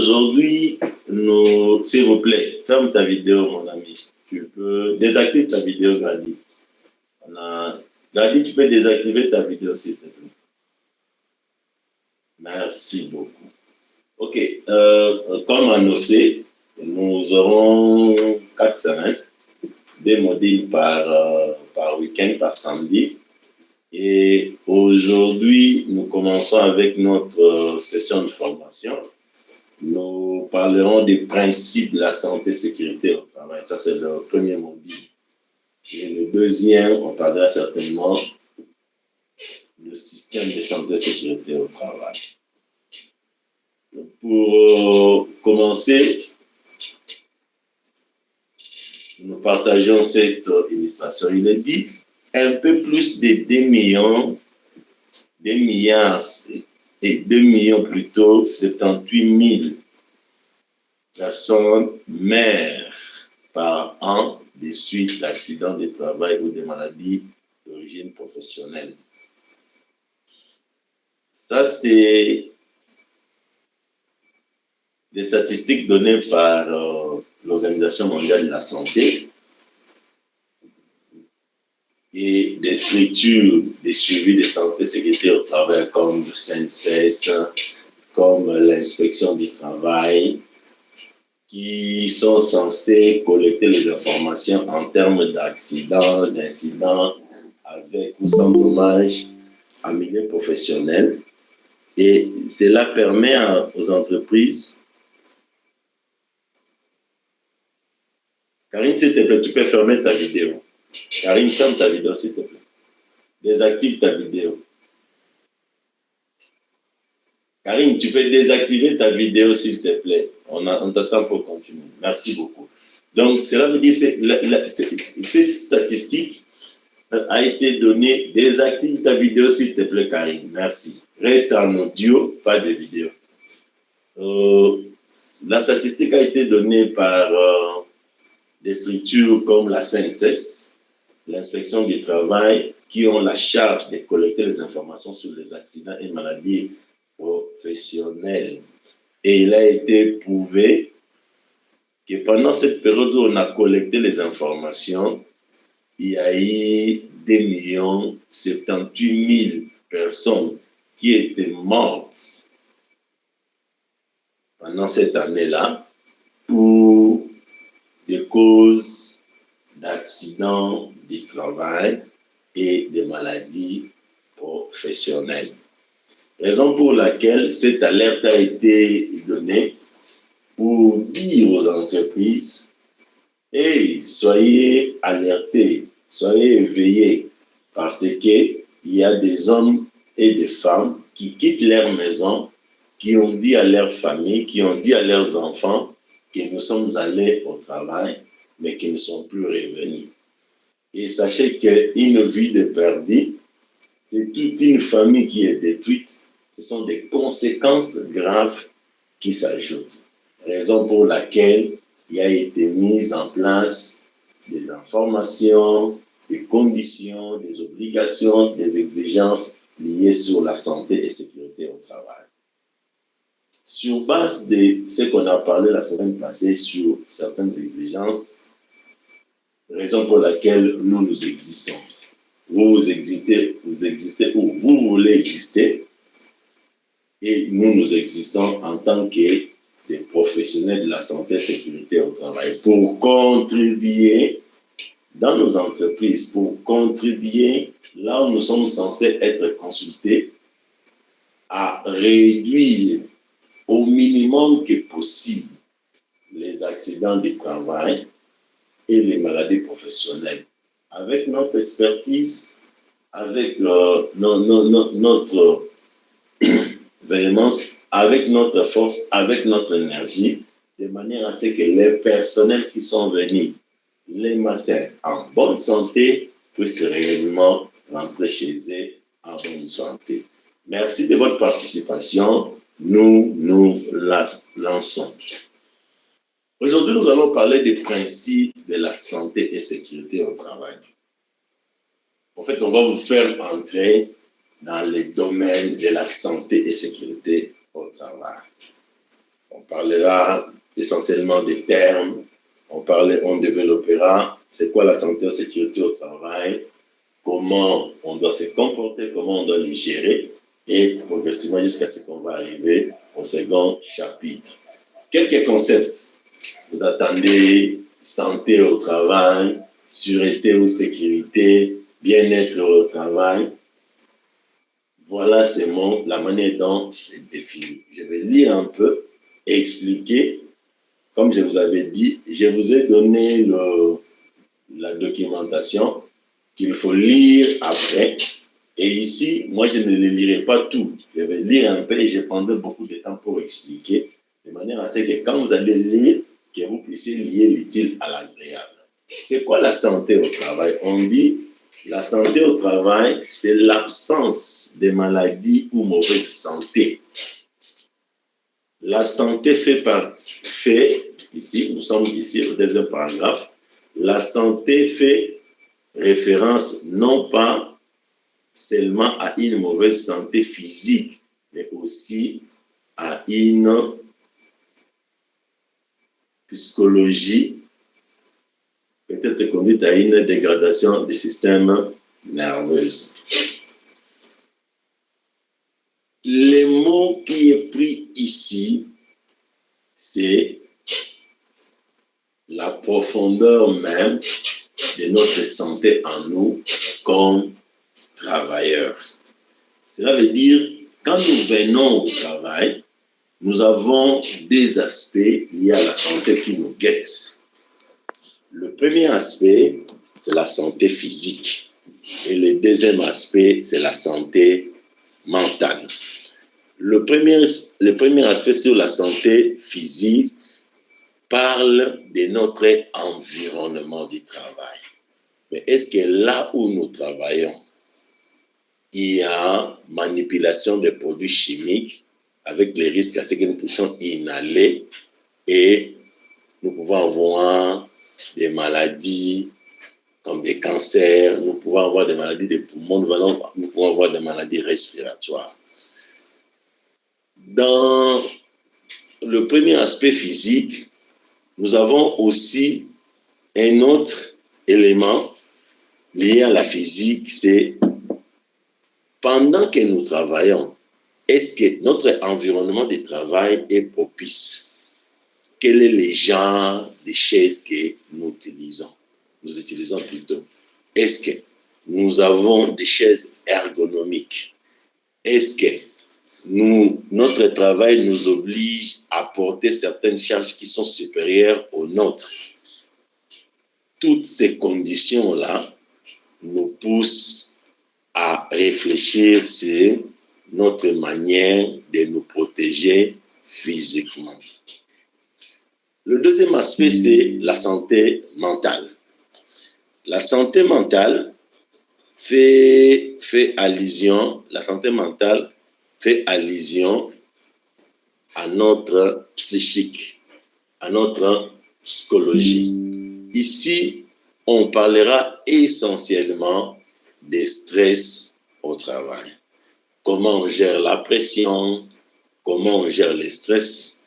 Aujourd'hui, s'il vous plaît, ferme ta vidéo, mon ami. Tu peux désactiver ta vidéo, Grady. Grady, tu peux désactiver ta vidéo, s'il te plaît. Merci beaucoup. OK. Comme annoncé, nous aurons 4 semaines, 2 modules par week-end, par samedi. Et aujourd'hui, nous commençons avec notre session de formation. Nous parlerons des principes de la santé et sécurité au travail. Ça, c'est le premier module. Et le deuxième, on parlera certainement du système de santé et sécurité au travail. Pour commencer, nous partageons cette illustration. Il est dit un peu plus de 2 milliards et 2 millions plutôt, 78 000 personnes meurent par an des suites d'accidents de travail ou de maladies d'origine professionnelle. Ça, c'est des statistiques données par l'Organisation mondiale de la santé et des structures de suivi de santé et sécurité au travail comme le CNSS, comme l'inspection du travail, qui sont censés collecter les informations en termes d'accidents, d'incidents avec ou sans dommage en milieu professionnel. Et cela permet aux entreprises. Karine, s'il te plaît, tu peux fermer ta vidéo. Karine, ferme ta vidéo, s'il te plaît. Désactive ta vidéo. Karine, tu peux désactiver ta vidéo, s'il te plaît. On t'attend pour continuer. Merci beaucoup. Donc, cela veut dire que cette statistique a été donnée. Désactive ta vidéo, s'il te plaît, Karine. Merci. Reste en audio, pas de vidéo. La statistique a été donnée par des structures comme la CNSS, l'inspection du travail, qui ont la charge de collecter les informations sur les accidents et maladies professionnelles. Et il a été prouvé que pendant cette période où on a collecté les informations, il y a eu 2 78 000 personnes qui étaient mortes pendant cette année-là pour des causes d'accidents du travail et de maladies professionnelles. Raison pour laquelle cette alerte a été donnée pour dire aux entreprises: hey, soyez alertés, soyez éveillés, parce qu'il y a des hommes et des femmes qui quittent leur maison, qui ont dit à leur famille, qui ont dit à leurs enfants que nous sommes allés au travail, mais qui ne sont plus revenus. Et sachez qu'une vie de perdu, c'est toute une famille qui est détruite. Ce sont des conséquences graves qui s'ajoutent. Raison pour laquelle il a été mis en place des informations, des conditions, des obligations, des exigences liées sur la santé et sécurité au travail. Sur base de ce qu'on a parlé la semaine passée sur certaines exigences, raison pour laquelle nous existons. Vous existez où vous voulez exister, et nous existons en tant que des professionnels de la santé et sécurité au travail pour contribuer dans nos entreprises, pour contribuer là où nous sommes censés être consultés à réduire au minimum que possible les accidents du travail et les maladies professionnelles. Avec notre expertise, avec notre véhémence, avec notre force, avec notre énergie, de manière à ce que les personnels qui sont venus les matins en bonne santé puissent réellement rentrer chez eux en bonne santé. Merci de votre participation. Nous nous lançons. Aujourd'hui, nous allons parler des principes de la santé et sécurité au travail. En fait, on va vous faire entrer dans les domaines de la santé et sécurité au travail. On parlera essentiellement des termes, on développera c'est quoi la santé et la sécurité au travail, comment on doit se comporter, comment on doit les gérer, et progressivement jusqu'à ce qu'on va arriver au second chapitre. Quelques concepts. Vous attendez santé au travail, sûreté ou sécurité, bien-être au travail. Voilà, c'est la manière dont c'est défini. Je vais lire un peu et expliquer. Comme je vous avais dit, je vous ai donné la documentation qu'il faut lire après. Et ici, moi, je ne le lirai pas tout. Je vais lire un peu et je prendrai beaucoup de temps pour expliquer, de manière à ce que quand vous allez lire, que vous puissiez lier l'utile à l'agréable. C'est quoi la santé au travail? On dit la santé au travail, c'est l'absence de maladies ou mauvaise santé. La santé fait ici, nous sommes ici au deuxième paragraphe, la santé fait référence non pas seulement à une mauvaise santé physique, mais aussi à une psychologie peut-être conduite à une dégradation du système nerveux. Le mot qui est pris ici, c'est la profondeur même de notre santé en nous comme travailleurs. Cela veut dire, quand nous venons au travail, nous avons des aspects liés à la santé qui nous guettent. Le premier aspect, c'est la santé physique. Et le deuxième aspect, c'est la santé mentale. Le premier aspect sur la santé physique parle de notre environnement du travail. Mais est-ce que là où nous travaillons, il y a manipulation de produits chimiques avec les risques à ce que nous puissions inhaler et nous pouvons avoir des maladies comme des cancers, nous pouvons avoir des maladies des poumons, nous pouvons avoir des maladies respiratoires. Dans le premier aspect physique, nous avons aussi un autre élément lié à la physique, c'est pendant que nous travaillons, est-ce que notre environnement de travail est propice? Quel est le genre de chaises que nous utilisons? Nous utilisons plutôt. Est-ce que nous avons des chaises ergonomiques? Est-ce que notre travail nous oblige à porter certaines charges qui sont supérieures aux nôtres? Toutes ces conditions-là nous poussent à réfléchir sur notre manière de nous protéger physiquement. Le deuxième aspect, c'est la santé mentale. La santé mentale fait allusion à notre psychique, à notre psychologie. Ici, on parlera essentiellement des stress au travail. Comment on gère la pression, comment on gère le stress,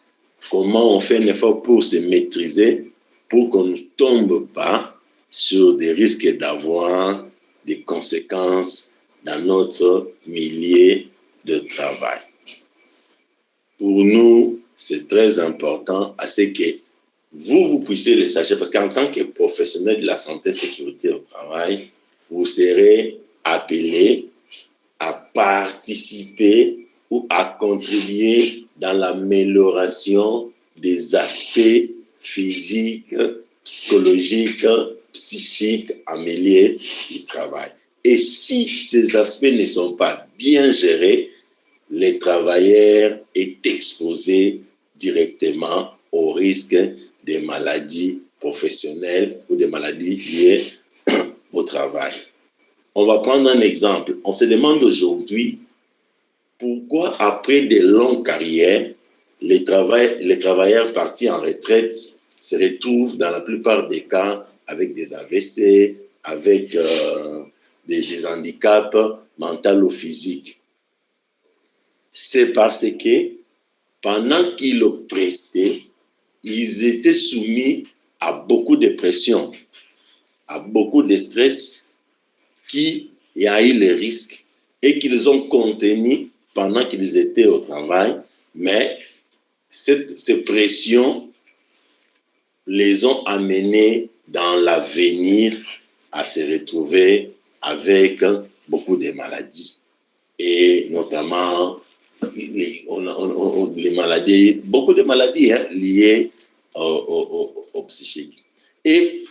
comment on fait un effort pour se maîtriser, pour qu'on ne tombe pas sur des risques d'avoir des conséquences dans notre milieu de travail. Pour nous, c'est très important à ce que vous puissiez le savoir, parce qu'en tant que professionnel de la santé et sécurité au travail, vous serez appelé à participer ou à contribuer dans l'amélioration des aspects physiques, psychologiques, psychiques en milieu du travail. Et si ces aspects ne sont pas bien gérés, les travailleurs est exposé directement au risque des maladies professionnelles ou des maladies liées au travail. On va prendre un exemple. On se demande aujourd'hui pourquoi, après de longues carrières, les travailleurs partis en retraite se retrouvent dans la plupart des cas avec des AVC, avec des handicaps mentaux ou physiques. C'est parce que pendant qu'ils le prestaient, ils étaient soumis à beaucoup de pression, à beaucoup de stress qui a eu les risques et qu'ils ont contenu pendant qu'ils étaient au travail, mais ces pressions les ont amenés dans l'avenir à se retrouver avec beaucoup de maladies et notamment les maladies, beaucoup de maladies liées au psychique. Et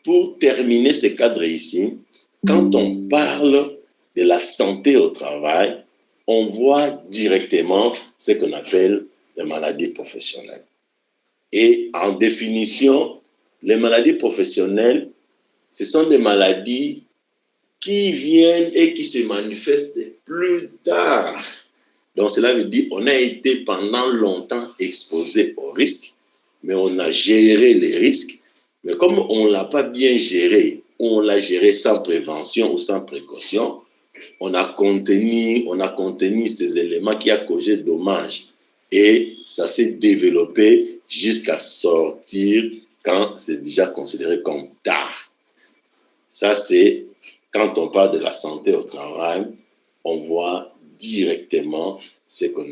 pour terminer ce cadre ici, quand on parle de la santé au travail, on voit directement ce qu'on appelle les maladies professionnelles. Et en définition, les maladies professionnelles, ce sont des maladies qui viennent et qui se manifestent plus tard. Donc cela veut dire qu'on a été pendant longtemps exposé aux risques, mais on a géré les risques. Mais comme on ne l'a pas bien géré, ou on l'a géré sans prévention ou sans précaution, on a contenu ces éléments qui ont causé dommage. Et ça s'est développé jusqu'à sortir quand c'est déjà considéré comme tard. Ça, c'est quand on parle de la santé au travail, on voit directement ce qu'on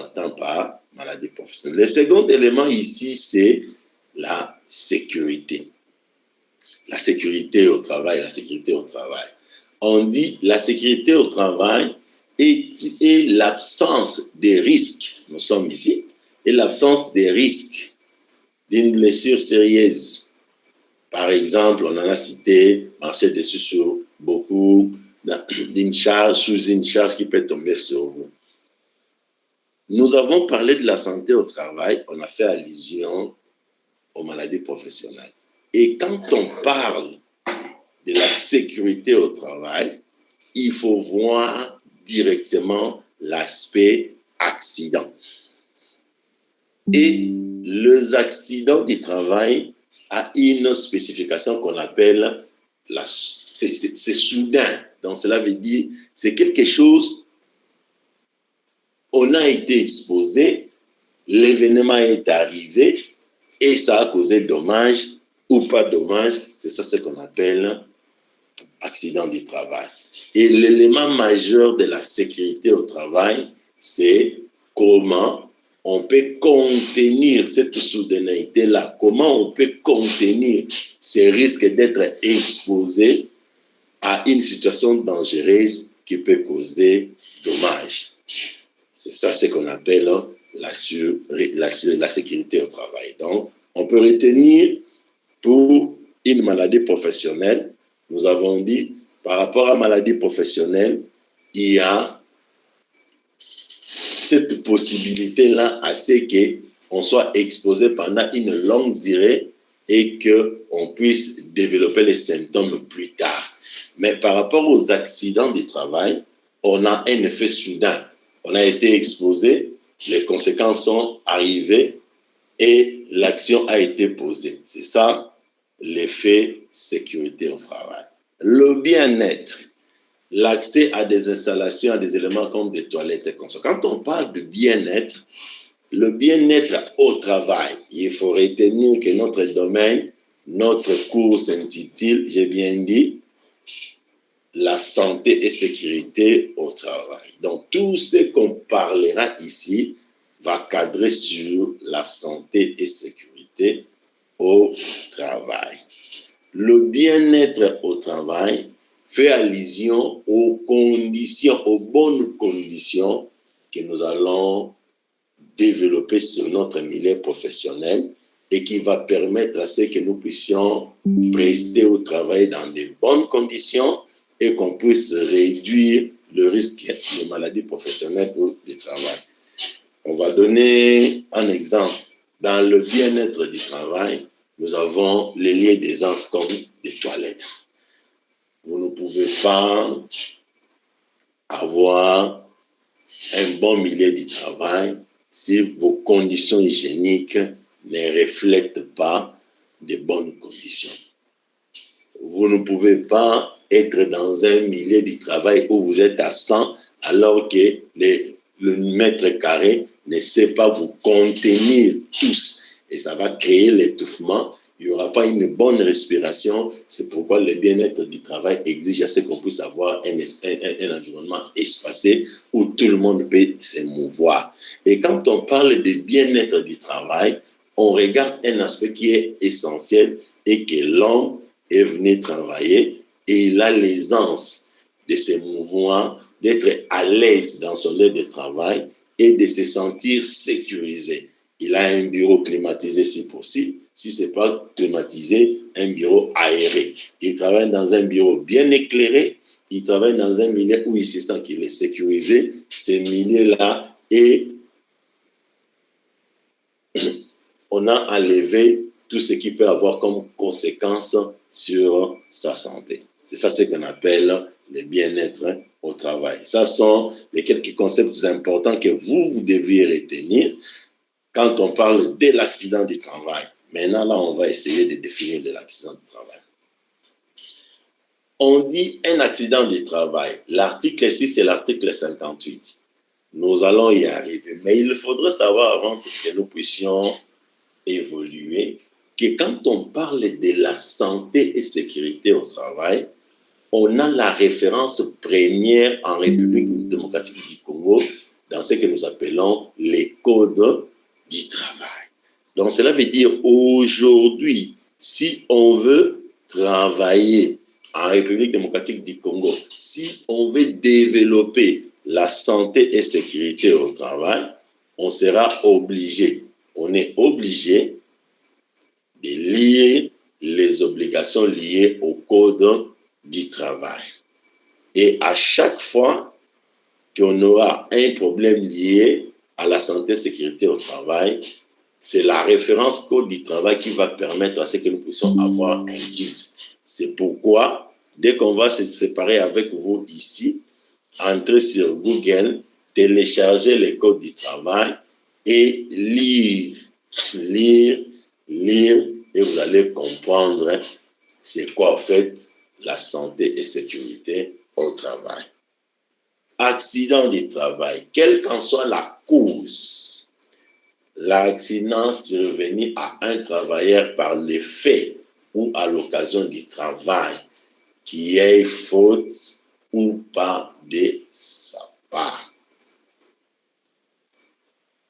attend par maladie professionnelle. Le second élément ici, c'est la sécurité. La sécurité au travail, la sécurité au travail. On dit la sécurité au travail et l'absence des risques, nous sommes ici, et l'absence des risques d'une blessure sérieuse. Par exemple, on en a cité, marcher dessus sur beaucoup, d'une charge, sous une charge qui peut tomber sur vous. Nous avons parlé de la santé au travail, on a fait allusion aux maladies professionnelles. Et quand on parle de la sécurité au travail, il faut voir directement l'aspect accident. Et les accidents du travail a une spécification qu'on appelle c'est soudain. Donc cela veut dire c'est quelque chose, on a été exposé, l'événement est arrivé et ça a causé dommage ou pas dommage, c'est ça ce qu'on appelle accident du travail. Et l'élément majeur de la sécurité au travail, c'est comment on peut contenir cette soudaineté-là, comment on peut contenir ces risques d'être exposé à une situation dangereuse qui peut causer dommage. C'est ça ce qu'on appelle la sécurité au travail. Donc, on peut retenir pour une maladie professionnelle, nous avons dit, par rapport à maladie professionnelle, il y a cette possibilité-là à ce qu'on soit exposé pendant une longue durée et qu'on puisse développer les symptômes plus tard. Mais par rapport aux accidents du travail, on a un effet soudain. On a été exposé, les conséquences sont arrivées et l'action a été posée. C'est ça l'effet sécurité au travail. Le bien-être, l'accès à des installations, à des éléments comme des toilettes et consorts. Quand on parle de bien-être, le bien-être au travail, il faut retenir que notre domaine, notre cours s'intitule, j'ai bien dit, la santé et sécurité au travail. Donc, tout ce qu'on parlera ici va cadrer sur la santé et sécurité au travail. Le bien-être au travail fait allusion aux conditions, aux bonnes conditions que nous allons développer sur notre milieu professionnel et qui va permettre à ce que nous puissions prester au travail dans de bonnes conditions et qu'on puisse réduire le risque de maladies professionnelles ou du travail. On va donner un exemple. Dans le bien-être du travail, nous avons les lieux d'aisance comme des toilettes. Vous ne pouvez pas avoir un bon milieu du travail si vos conditions hygiéniques ne reflètent pas de bonnes conditions. Vous ne pouvez pas être dans un milieu du travail où vous êtes à 100 alors que le mètre carré ne sait pas vous contenir tous et ça va créer l'étouffement. Il n'y aura pas une bonne respiration. C'est pourquoi le bien-être du travail exige à ce qu'on puisse avoir un environnement espacé où tout le monde peut se mouvoir. Et quand on parle de bien-être du travail, on regarde un aspect qui est essentiel et que l'homme est venu travailler et il a l'aisance de se mouvoir, d'être à l'aise dans son lieu de travail et de se sentir sécurisé. Il a un bureau climatisé si possible. Si ce n'est pas climatisé, un bureau aéré. Il travaille dans un bureau bien éclairé. Il travaille dans un milieu où il se sent qu'il est sécurisé. Ce milieu-là, et on a enlevé tout ce qui peut avoir comme conséquence sur sa santé. C'est ça ce qu'on appelle le bien-être au travail. Ce sont les quelques concepts importants que vous deviez retenir quand on parle de l'accident du travail. Maintenant, là, on va essayer de définir de l'accident du travail. On dit un accident du travail. L'article ici, c'est l'article 58. Nous allons y arriver. Mais il faudrait savoir avant que nous puissions évoluer que quand on parle de la santé et sécurité au travail, on a la référence première en République démocratique du Congo dans ce que nous appelons les codes du travail. Donc cela veut dire aujourd'hui, si on veut travailler en République démocratique du Congo, si on veut développer la santé et sécurité au travail, on sera obligé, on est obligé de lire les obligations liées au code du travail. Et à chaque fois qu'on aura un problème lié à la santé et sécurité au travail, c'est la référence code du travail qui va permettre à ce que nous puissions avoir un guide. C'est pourquoi, dès qu'on va se séparer avec vous ici, entrez sur Google, téléchargez les codes du travail et lire, et vous allez comprendre c'est quoi en fait la santé et sécurité au travail. Accident du travail, quelle qu'en soit la cause, l'accident survenu à un travailleur par l'effet ou à l'occasion du travail qui ait faute ou pas de sa part.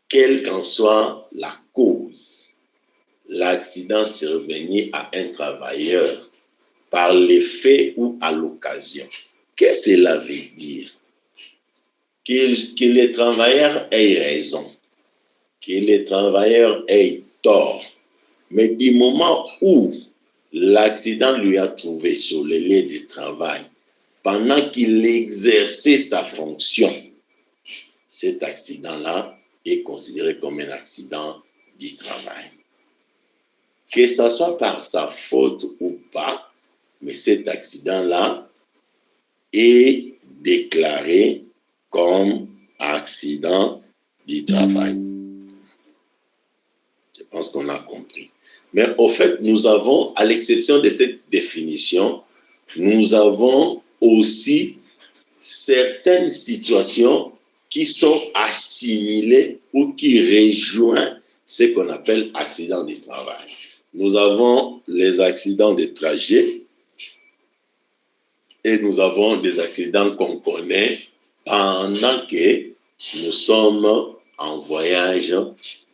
Quelle qu'en soit la cause, l'accident survenu à un travailleur par l'effet ou à l'occasion. Qu'est-ce que cela veut dire? Que les travailleurs aient raison, que les travailleurs aient tort, mais du moment où l'accident lui a trouvé sur le lieu de travail, pendant qu'il exerçait sa fonction, cet accident-là est considéré comme un accident du travail. Que ce soit par sa faute ou pas, mais cet accident-là est déclaré comme accident du travail. Je pense qu'on a compris. Mais au fait, nous avons, à l'exception de cette définition, nous avons aussi certaines situations qui sont assimilées ou qui rejoignent ce qu'on appelle accident du travail. Nous avons les accidents de trajet et nous avons des accidents qu'on connaît pendant que nous sommes en voyage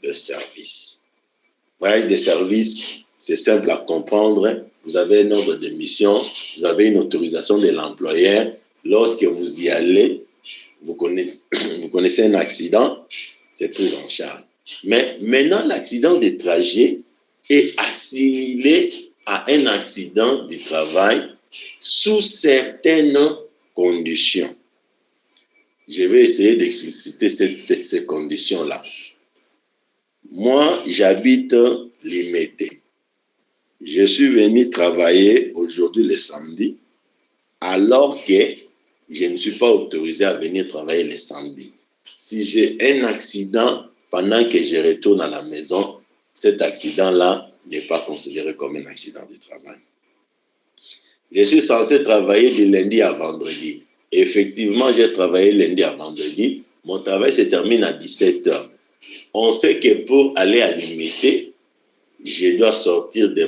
de service. Voyage de service, c'est simple à comprendre. Vous avez un ordre de mission, vous avez une autorisation de l'employeur. Lorsque vous y allez, vous connaissez un accident, c'est pris en charge. Mais maintenant, l'accident de trajet est assimilé à un accident du travail sous certaines conditions. Je vais essayer d'expliciter ces conditions-là. Moi, j'habite Limete. Je suis venu travailler aujourd'hui le samedi, alors que je ne suis pas autorisé à venir travailler le samedi. Si j'ai un accident pendant que je retourne à la maison, cet accident-là n'est pas considéré comme un accident du travail. Je suis censé travailler de lundi à vendredi. Effectivement, j'ai travaillé lundi à vendredi. Mon travail se termine à 17h. On sait que pour aller à l'IMT, je dois sortir de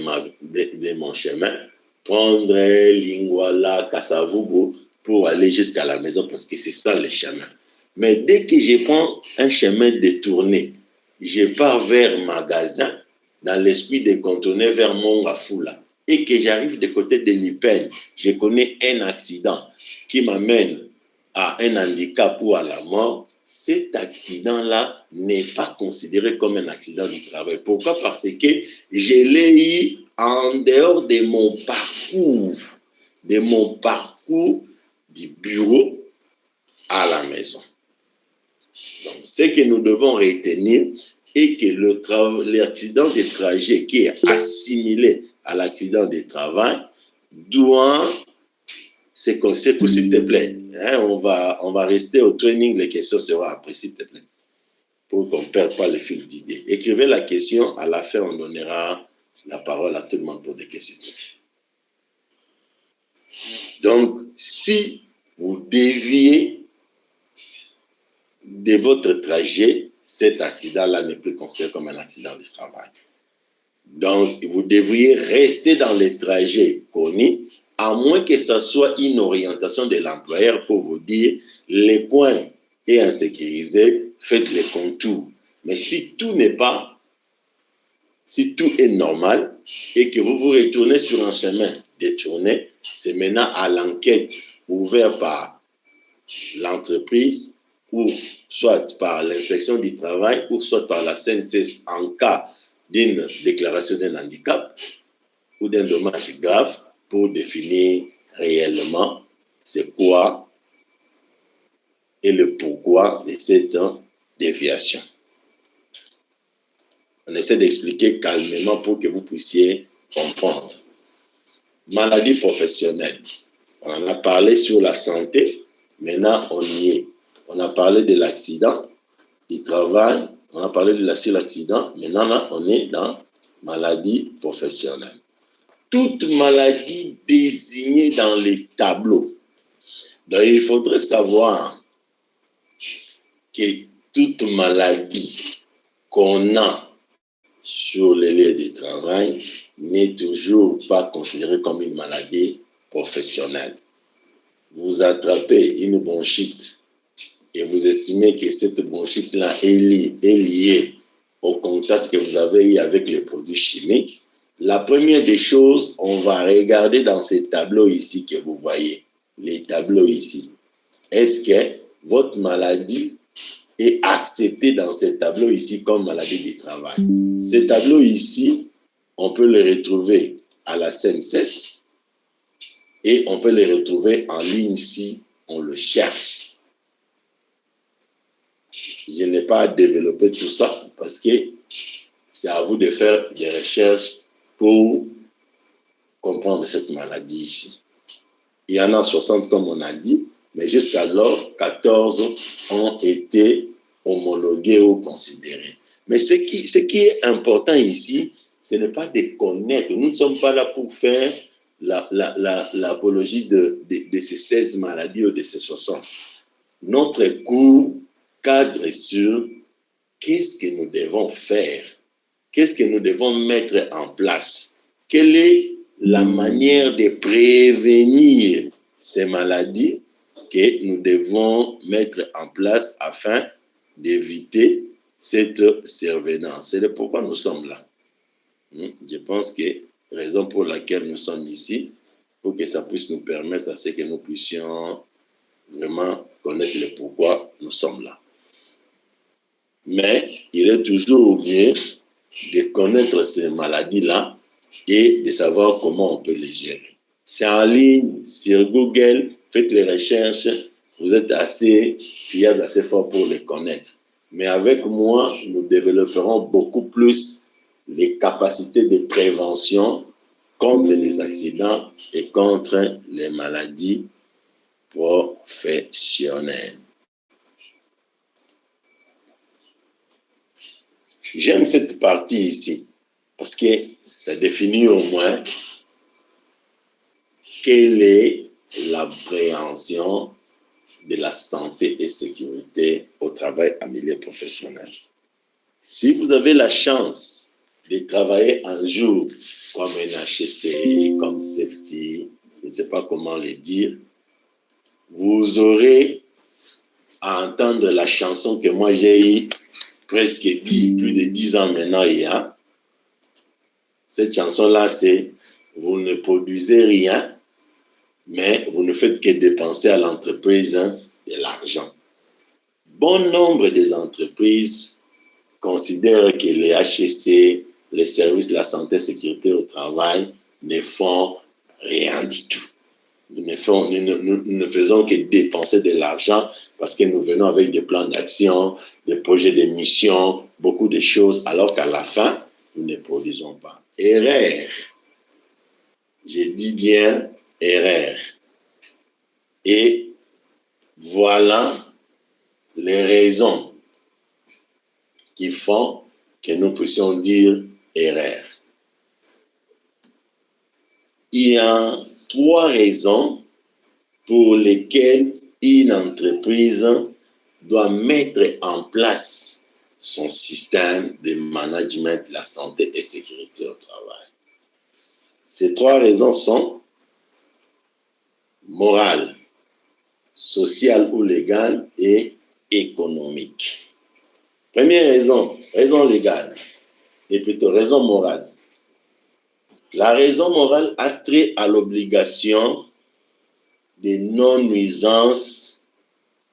mon chemin, prendre Lingwala, Kasavubu pour aller jusqu'à la maison parce que c'est ça le chemin. Mais dès que je prends un chemin détourné, je pars vers magasin dans l'esprit de contourner vers Mongafula et que j'arrive de côté de l'Ipen, je connais un accident qui m'amène à un handicap ou à la mort, cet accident-là n'est pas considéré comme un accident du travail. Pourquoi? Parce que je l'ai eu en dehors de mon parcours du bureau à la maison. Donc, ce que nous devons retenir est que l'accident de trajet qui est assimilé à l'accident de travail doit... C'est s'il te plaît. Hein, on va rester au training, les questions seront après, s'il te plaît, pour qu'on ne perde pas le fil d'idée. Écrivez la question, à la fin, on donnera la parole à tout le monde pour des questions. Donc, si vous déviez de votre trajet, cet accident-là n'est plus considéré comme un accident du travail. Donc, vous devriez rester dans les trajets connus, à moins que ce soit une orientation de l'employeur pour vous dire les coins est insécurisé, faites les contours. Mais si tout est normal et que vous vous retournez sur un chemin détourné, c'est maintenant à l'enquête ouverte par l'entreprise ou soit par l'inspection du travail ou soit par la CNCS en cas d'une déclaration d'un handicap ou d'un dommage grave pour définir réellement c'est quoi et le pourquoi de cette déviation. On essaie d'expliquer calmement pour que vous puissiez comprendre. Maladie professionnelle. On en a parlé sur la santé, maintenant on y est. On a parlé de l'accident du travail, on a parlé de l'accident, maintenant là, on est dans maladie professionnelle. Toute maladie désignée dans les tableaux. Donc, il faudrait savoir que toute maladie qu'on a sur les lieux de travail n'est toujours pas considérée comme une maladie professionnelle. Vous attrapez une bronchite et vous estimez que cette bronchite-là est liée au contact que vous avez eu avec les produits chimiques, la première des choses, on va regarder dans ces tableaux ici que vous voyez, les tableaux ici. Est-ce que votre maladie est acceptée dans ces tableaux ici comme maladie du travail? Ces tableaux ici, on peut les retrouver à la CNCS et on peut les retrouver en ligne si on le cherche. Je n'ai pas développé tout ça parce que c'est à vous de faire des recherches pour comprendre cette maladie ici. Il y en a 60 comme on a dit, mais jusqu'alors, 14 ont été homologués ou considérés. Mais ce qui est important ici, ce n'est pas de connaître. Nous ne sommes pas là pour faire l'apologie de ces 16 maladies ou de ces 60. Notre cours cadre sur qu'est-ce que nous devons faire, qu'est-ce que nous devons mettre en place, quelle est la manière de prévenir ces maladies que nous devons mettre en place afin d'éviter cette survenance. C'est pourquoi nous sommes là. Je pense que la raison pour laquelle nous sommes ici, pour que ça puisse nous permettre à ce que nous puissions vraiment connaître le pourquoi nous sommes là. Mais il est toujours mieux de connaître ces maladies-là et de savoir comment on peut les gérer. C'est en ligne, sur Google, faites les recherches, vous êtes assez fiable, assez fort pour les connaître. Mais avec moi, nous développerons beaucoup plus les capacités de prévention contre les accidents et contre les maladies professionnelles. J'aime cette partie ici parce que ça définit au moins quelle est l'appréhension de la santé et sécurité au travail en milieu professionnel. Si vous avez la chance de travailler un jour comme un HCC, comme Safety, je ne sais pas comment le dire, vous aurez à entendre la chanson que moi j'ai eu presque plus de 10 ans maintenant il y a. Cette chanson-là, c'est « Vous ne produisez rien, mais vous ne faites que dépenser à l'entreprise de l'argent ». Bon nombre des entreprises considèrent que les HCC, les services de la santé et sécurité au travail, ne font rien du tout. Nous ne faisons que dépenser de l'argent parce que nous venons avec des plans d'action, des projets de mission, beaucoup de choses, alors qu'à la fin, nous ne produisons pas. Erreur. Je dis bien erreur. Et voilà les raisons qui font que nous puissions dire erreur. Il y a 3 raisons pour lesquelles une entreprise doit mettre en place son système de management de la santé et sécurité au travail. Ces 3 raisons sont morale, sociale ou légale et économique. Première raison, raison légale, et plutôt raison morale. La raison morale a trait à l'obligation de non-nuisance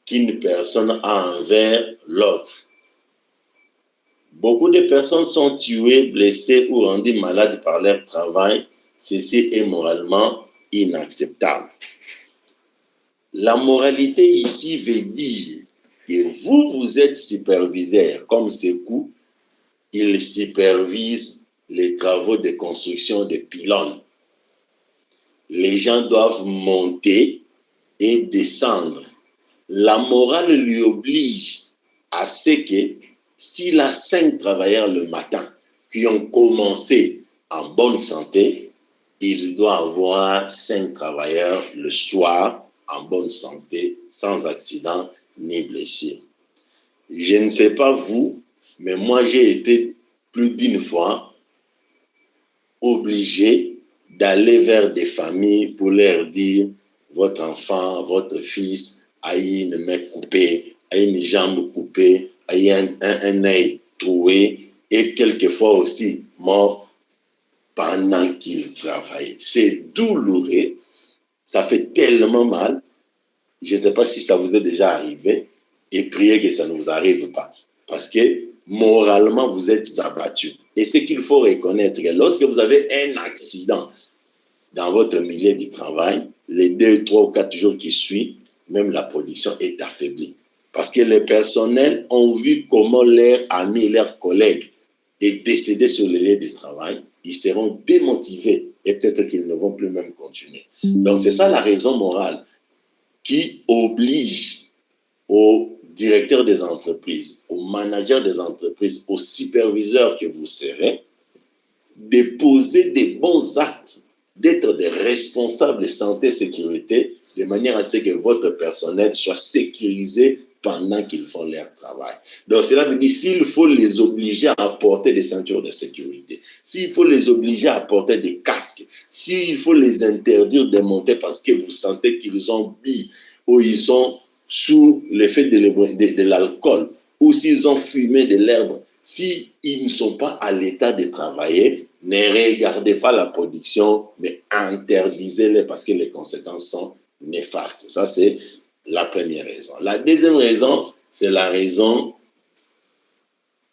qu'une personne a envers l'autre. Beaucoup de personnes sont tuées, blessées ou rendues malades par leur travail. Ceci est moralement inacceptable. La moralité ici veut dire que vous êtes superviseur, comme Sekou, il supervise les travaux de construction de pylônes. Les gens doivent monter et descendre. La morale lui oblige à ce que s'il a 5 travailleurs le matin qui ont commencé en bonne santé, il doit avoir 5 travailleurs le soir en bonne santé, sans accident ni blessure. Je ne sais pas vous, mais moi j'ai été plus d'une fois obligé d'aller vers des familles pour leur dire votre enfant, votre fils a eu une main coupée, a eu une jambe coupée, a eu un œil troué et quelquefois aussi mort pendant qu'il travaillait. C'est douloureux, ça fait tellement mal. Je ne sais pas si ça vous est déjà arrivé et priez que ça ne vous arrive pas. Parce que moralement, vous êtes abattu. Et ce qu'il faut reconnaître, lorsque vous avez un accident dans votre milieu du travail, les 2, 3 ou 4 jours qui suivent, même la production est affaiblie. Parce que les personnels ont vu comment leurs amis, leurs collègues est décédé sur le lieu de travail. Ils seront démotivés et peut-être qu'ils ne vont plus même continuer. Donc c'est ça la raison morale qui oblige aux directeurs des entreprises, aux managers des entreprises, aux superviseurs que vous serez, de poser des bons actes, d'être des responsables de santé et sécurité, de manière à ce que votre personnel soit sécurisé pendant qu'ils font leur travail. Donc cela veut dire s'il faut les obliger à porter des ceintures de sécurité, s'il faut les obliger à porter des casques, s'il faut les interdire de monter parce que vous sentez qu'ils ont bu ou ils sont sous l'effet de l'alcool ou s'ils ont fumé de l'herbe, s'ils ne sont pas à l'état de travailler, ne regardez pas la production, mais interdisez-les parce que les conséquences sont néfastes. Ça, c'est la première raison. La deuxième raison, c'est la raison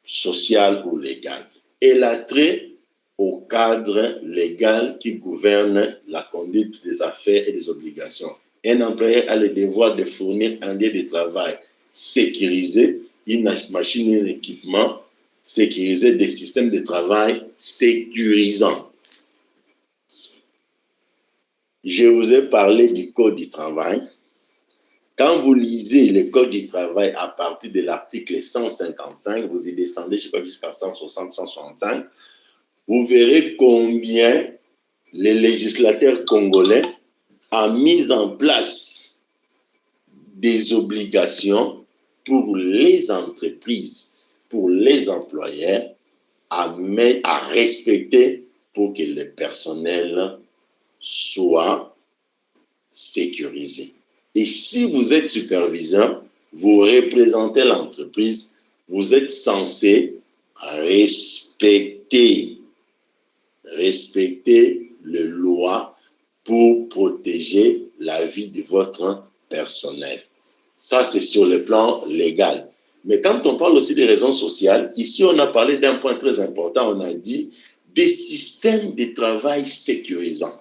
sociale ou légale. Elle a trait au cadre légal qui gouverne la conduite des affaires et des obligations. Un employeur a le devoir de fournir un lieu de travail sécurisé, une machine, un équipement sécurisé, des systèmes de travail sécurisants. Je vous ai parlé du Code du travail. Quand vous lisez le Code du travail à partir de l'article 155, vous y descendez, je crois, jusqu'à 160, 165, vous verrez combien le législateur congolais a mis en place des obligations pour les entreprises pour les employeurs à respecter pour que le personnel soit sécurisé. Et si vous êtes superviseur, vous représentez l'entreprise, vous êtes censé respecter les lois pour protéger la vie de votre personnel. Ça, c'est sur le plan légal. Mais quand on parle aussi des raisons sociales, ici, on a parlé d'un point très important. On a dit des systèmes de travail sécurisants.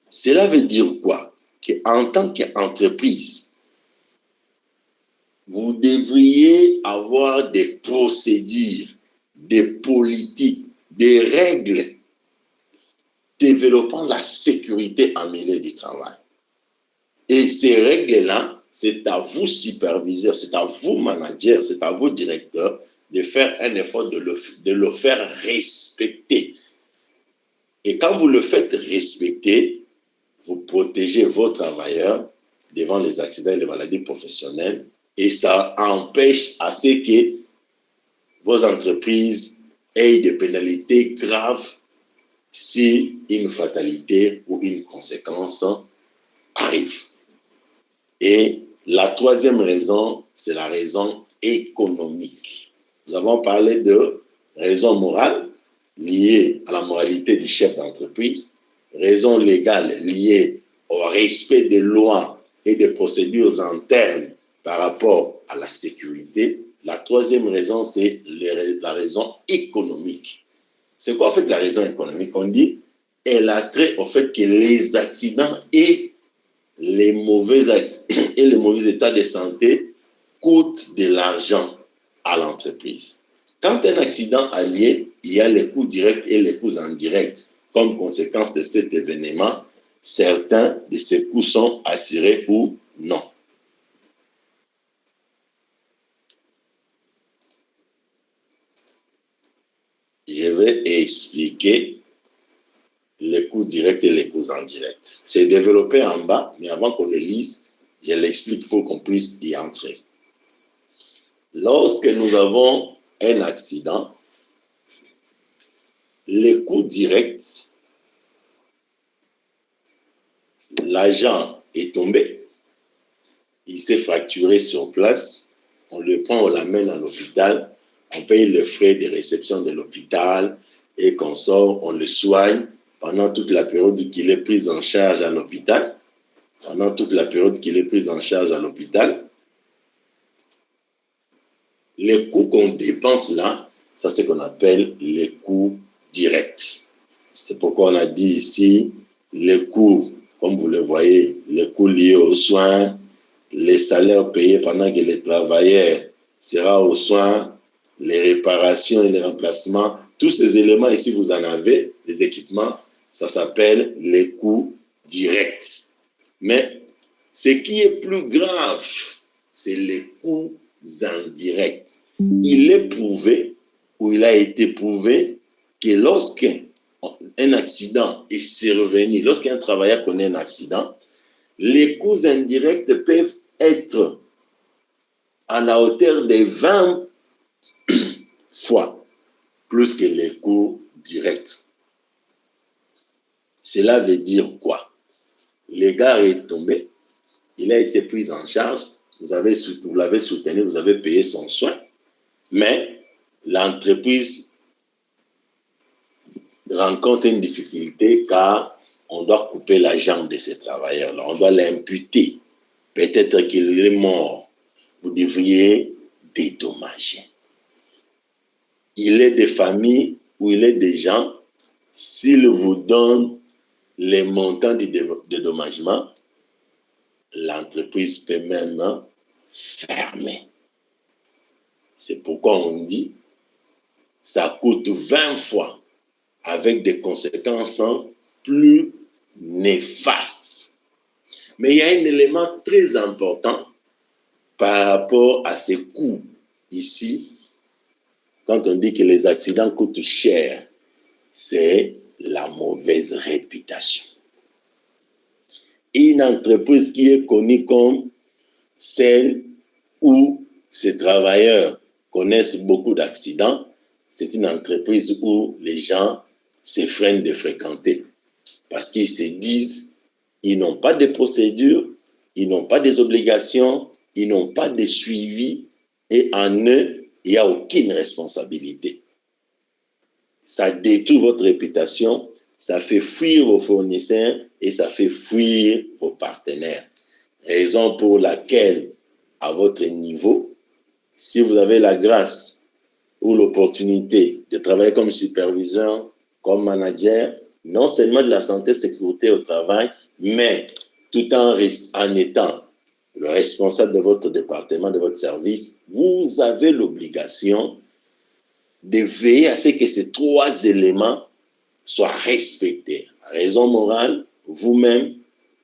Cela veut dire quoi? Qu'en tant qu'entreprise, vous devriez avoir des procédures, des politiques, des règles développant la sécurité en milieu du travail. Et ces règles-là, c'est à vous, superviseurs, c'est à vous, managers, c'est à vous, directeurs, de faire un effort de le faire respecter. Et quand vous le faites respecter, vous protégez vos travailleurs devant les accidents et les maladies professionnelles et ça empêche à ce que vos entreprises aient des pénalités graves si une fatalité ou une conséquence arrive. Et la troisième raison, c'est la raison économique. Nous avons parlé de raison morale liée à la moralité du chef d'entreprise, raison légale liée au respect des lois et des procédures internes par rapport à la sécurité. La troisième raison, c'est la raison économique. C'est quoi en fait la raison économique? On dit, elle a trait au fait que les accidents et les mauvais états de santé coûtent de l'argent à l'entreprise. Quand un accident a lieu, il y a les coûts directs et les coûts indirects. Comme conséquence de cet événement, certains de ces coûts sont assurés ou non. Je vais expliquer les coûts directs et les coûts indirects. C'est développé en bas, mais avant qu'on le lise, je l'explique pour qu'on puisse y entrer. Lorsque nous avons un accident, les coûts directs, l'agent est tombé, il s'est fracturé sur place, on le prend, on l'amène à l'hôpital, on paye les frais de réception de l'hôpital et qu'on sort, on le soigne pendant toute la période qu'il est pris en charge à l'hôpital. Pendant toute la période qu'il est pris en charge à l'hôpital, les coûts qu'on dépense là, ça c'est ce qu'on appelle les coûts directs. C'est pourquoi on a dit ici, les coûts, comme vous le voyez, les coûts liés aux soins, les salaires payés pendant que les travailleurs seront aux soins, les réparations et les remplacements, tous ces éléments ici, vous en avez, les équipements, ça s'appelle les coûts directs. Mais ce qui est plus grave, c'est les coûts indirects. Il est prouvé, ou il a été prouvé, que lorsqu'un accident est survenu, lorsqu'un travailleur connaît un accident, les coûts indirects peuvent être à la hauteur de 20 fois plus que les coûts directs. Cela veut dire quoi? Le gars est tombé, il a été pris en charge, vous l'avez soutenu, vous avez payé son soin, mais l'entreprise rencontre une difficulté car on doit couper la jambe de ces travailleurs-là, on doit l'imputer. Peut-être qu'il est mort, vous devriez dédommager. Il est des familles ou il est des gens, s'ils vous donnent les montants de dédommagement, l'entreprise peut même fermer. C'est pourquoi on dit ça coûte 20 fois avec des conséquences plus néfastes. Mais il y a un élément très important par rapport à ces coûts ici. Quand on dit que les accidents coûtent cher, c'est la mauvaise réputation. Une entreprise qui est connue comme celle où ces travailleurs connaissent beaucoup d'accidents, c'est une entreprise où les gens s'effreinent de fréquenter parce qu'ils se disent, ils n'ont pas de procédures, ils n'ont pas des obligations, ils n'ont pas de suivi et en eux, il n'y a aucune responsabilité. Ça détruit votre réputation, ça fait fuir vos fournisseurs et ça fait fuir vos partenaires. Raison pour laquelle, à votre niveau, si vous avez la grâce ou l'opportunité de travailler comme superviseur, comme manager, non seulement de la santé et sécurité au travail, mais tout en étant le responsable de votre département, de votre service, vous avez l'obligation de veiller à ce que ces trois éléments soient respectés. Raison morale, vous-même,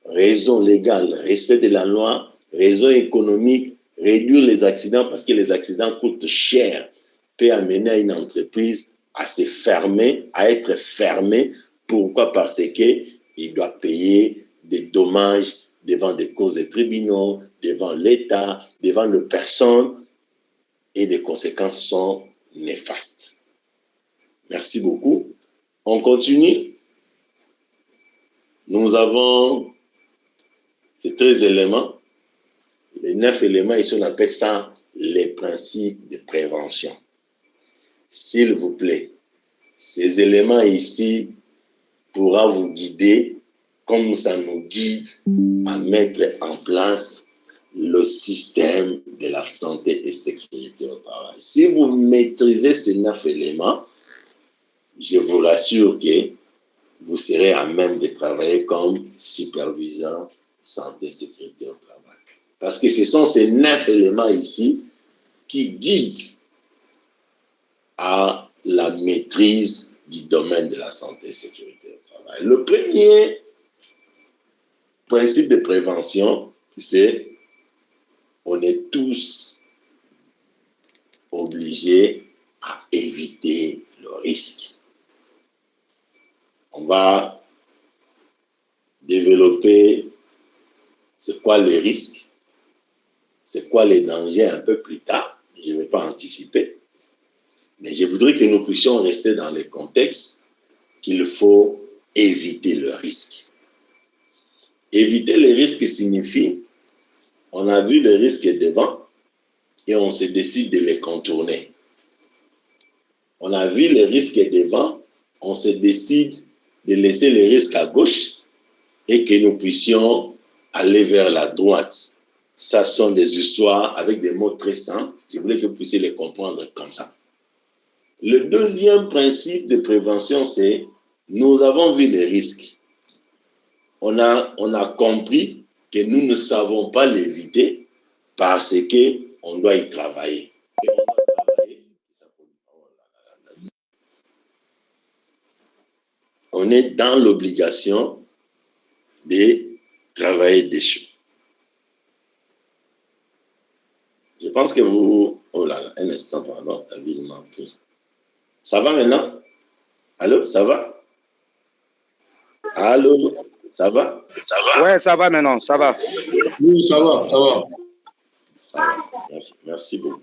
raison légale, respect de la loi, raison économique, réduire les accidents parce que les accidents coûtent cher, peut amener à une entreprise à se fermer, à être fermée. Pourquoi? Parce qu'il doit payer des dommages devant des causes de tribunaux, devant l'État, devant les personnes, et les conséquences sont néfastes. Merci beaucoup. On continue. Nous avons ces 13 éléments. Les 9 éléments, ici on appelle ça les principes de prévention. S'il vous plaît, ces éléments ici pourront vous guider comme ça nous guide à mettre en place le système de la santé et sécurité au travail. Si vous maîtrisez ces 9 éléments, je vous rassure que vous serez à même de travailler comme superviseur santé et sécurité au travail. Parce que ce sont ces 9 éléments ici qui guident à la maîtrise du domaine de la santé et sécurité au travail. Le premier principe de prévention, c'est on est tous obligés à éviter le risque. On va développer c'est quoi les risques, c'est quoi les dangers un peu plus tard. Je ne vais pas anticiper, mais je voudrais que nous puissions rester dans le contexte qu'il faut éviter le risque. Éviter les risques signifie, on a vu les risques devant et on se décide de les contourner. On a vu les risques devant, on se décide de laisser les risques à gauche et que nous puissions aller vers la droite. Ça sont des histoires avec des mots très simples. Je voulais que vous puissiez les comprendre comme ça. Le deuxième principe de prévention, c'est nous avons vu les risques. On a compris que nous ne savons pas l'éviter parce qu'on doit y travailler. Et on doit travailler. On est dans l'obligation de travailler dessus. Je pense que vous... Oh là là, un instant, pardon, ta vie m'a pris. Ça va maintenant? Allô, ça va? Allô, ça va? Ça va? Ouais, ça va maintenant, ça va. Oui, ça va, ça va. Ça va, merci beaucoup.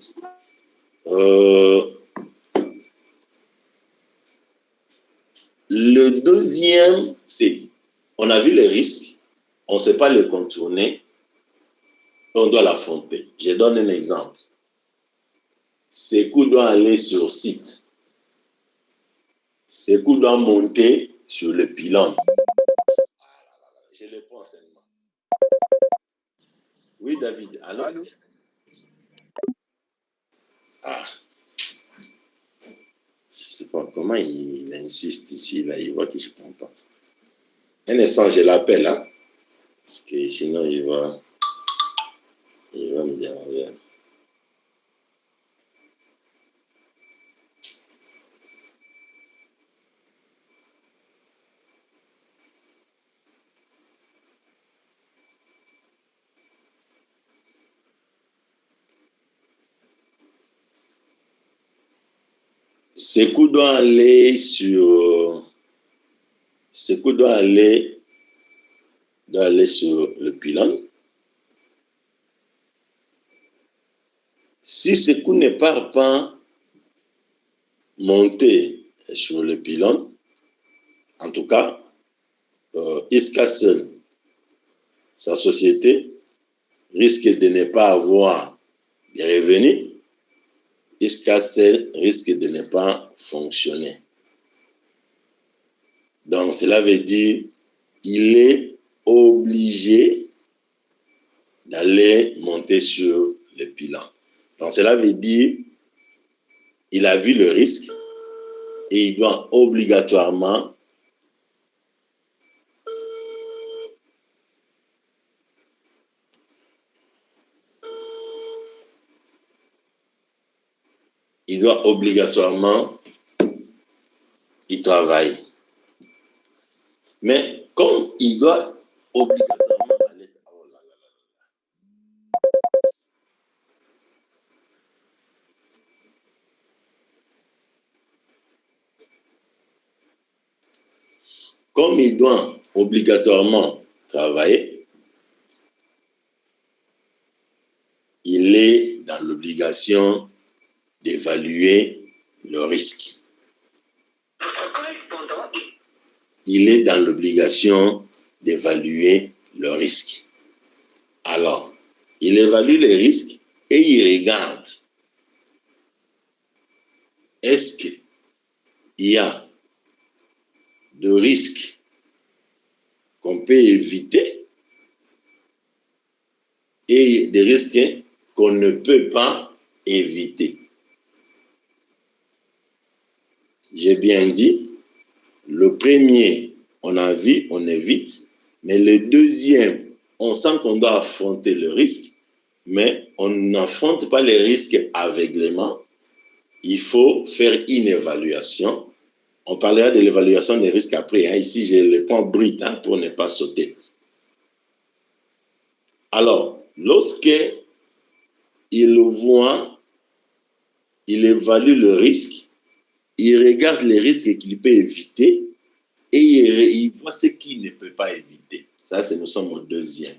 Le deuxième, c'est, on a vu les risques, on ne sait pas les contourner, on doit l'affronter. Je donne un exemple. Sékou doit aller sur site. Sékou doit monter sur le pylône. Je le prends seulement. Oui, David, allô? Allô? Ah. Je ne sais pas comment il insiste ici, là, il voit que je ne comprends pas. Un instant, je l'appelle, hein, parce que sinon il va me déranger. Sékou doit aller sur le pylône. Si ce coup ne part pas monter sur le pylône, en tout cas, Iscastel, sa société, risque de ne pas avoir des revenus. Iscastel risque de ne pas fonctionner. Donc, cela veut dire qu'il est obligé d'aller monter sur le pylône. Donc, cela veut dire qu'il a vu le risque et il doit obligatoirement y travailler. Mais comme il doit obligatoirement aller... Oh là là là. Comme il doit obligatoirement travailler, il est dans l'obligation d'évaluer le risque. Il est dans l'obligation d'évaluer le risque. Alors, il évalue les risques et il regarde est-ce qu'il y a de risques qu'on peut éviter et des risques qu'on ne peut pas éviter. J'ai bien dit, le premier, on a vu, on évite, mais le deuxième, on sent qu'on doit affronter le risque, mais on n'affronte pas les risques aveuglément. Il faut faire une évaluation. On parlera de l'évaluation des risques après. Hein. Ici, j'ai le point brut pour ne pas sauter. Alors, lorsque il voit, il évalue le risque, il regarde les risques qu'il peut éviter et il voit ce qu'il ne peut pas éviter. Ça, nous sommes au deuxième.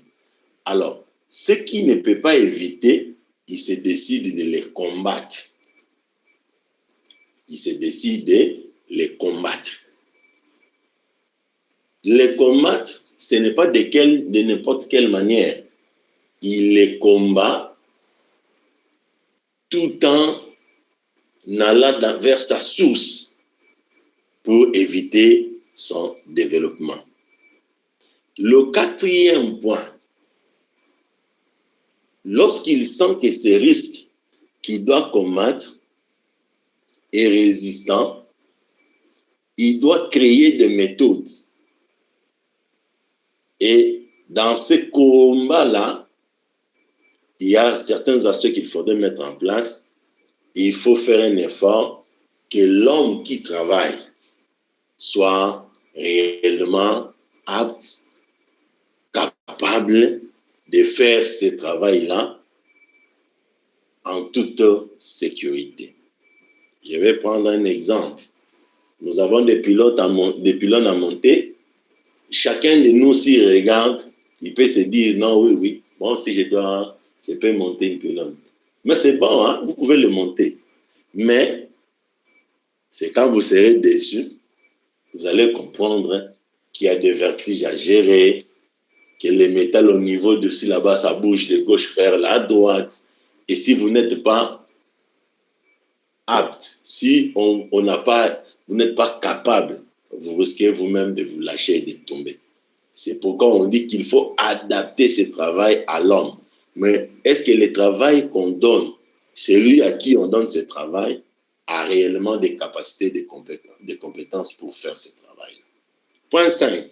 Alors, ce qu'il ne peut pas éviter, il se décide de les combattre. Il se décide de les combattre. Les combattre, ce n'est pas de n'importe quelle manière. Il les combat tout en allant vers sa source pour éviter son développement. Le quatrième point, lorsqu'il sent que ces risques qu'il doit combattre est résistant, il doit créer des méthodes. Et dans ce combat-là, il y a certains aspects qu'il faudrait mettre en place. Il faut faire un effort que l'homme qui travaille soit réellement apte, capable de faire ce travail-là en toute sécurité. Je vais prendre un exemple. Nous avons des pylônes à monter. Chacun de nous, s'il regarde, il peut se dire, non, oui, bon, si je peux monter une pylône. Mais c'est bon, hein? Vous pouvez le monter. Mais c'est quand vous serez déçu, vous allez comprendre qu'il y a des vertiges à gérer, que le métal au niveau de ci là-bas, ça bouge de gauche vers la droite. Et si vous n'êtes pas apte, si vous n'êtes pas capable, vous risquez vous-même de vous lâcher et de tomber. C'est pourquoi on dit qu'il faut adapter ce travail à l'homme. Mais est-ce que le travail qu'on donne, celui à qui on donne ce travail, a réellement des capacités, des compétences pour faire ce travail? Point 5.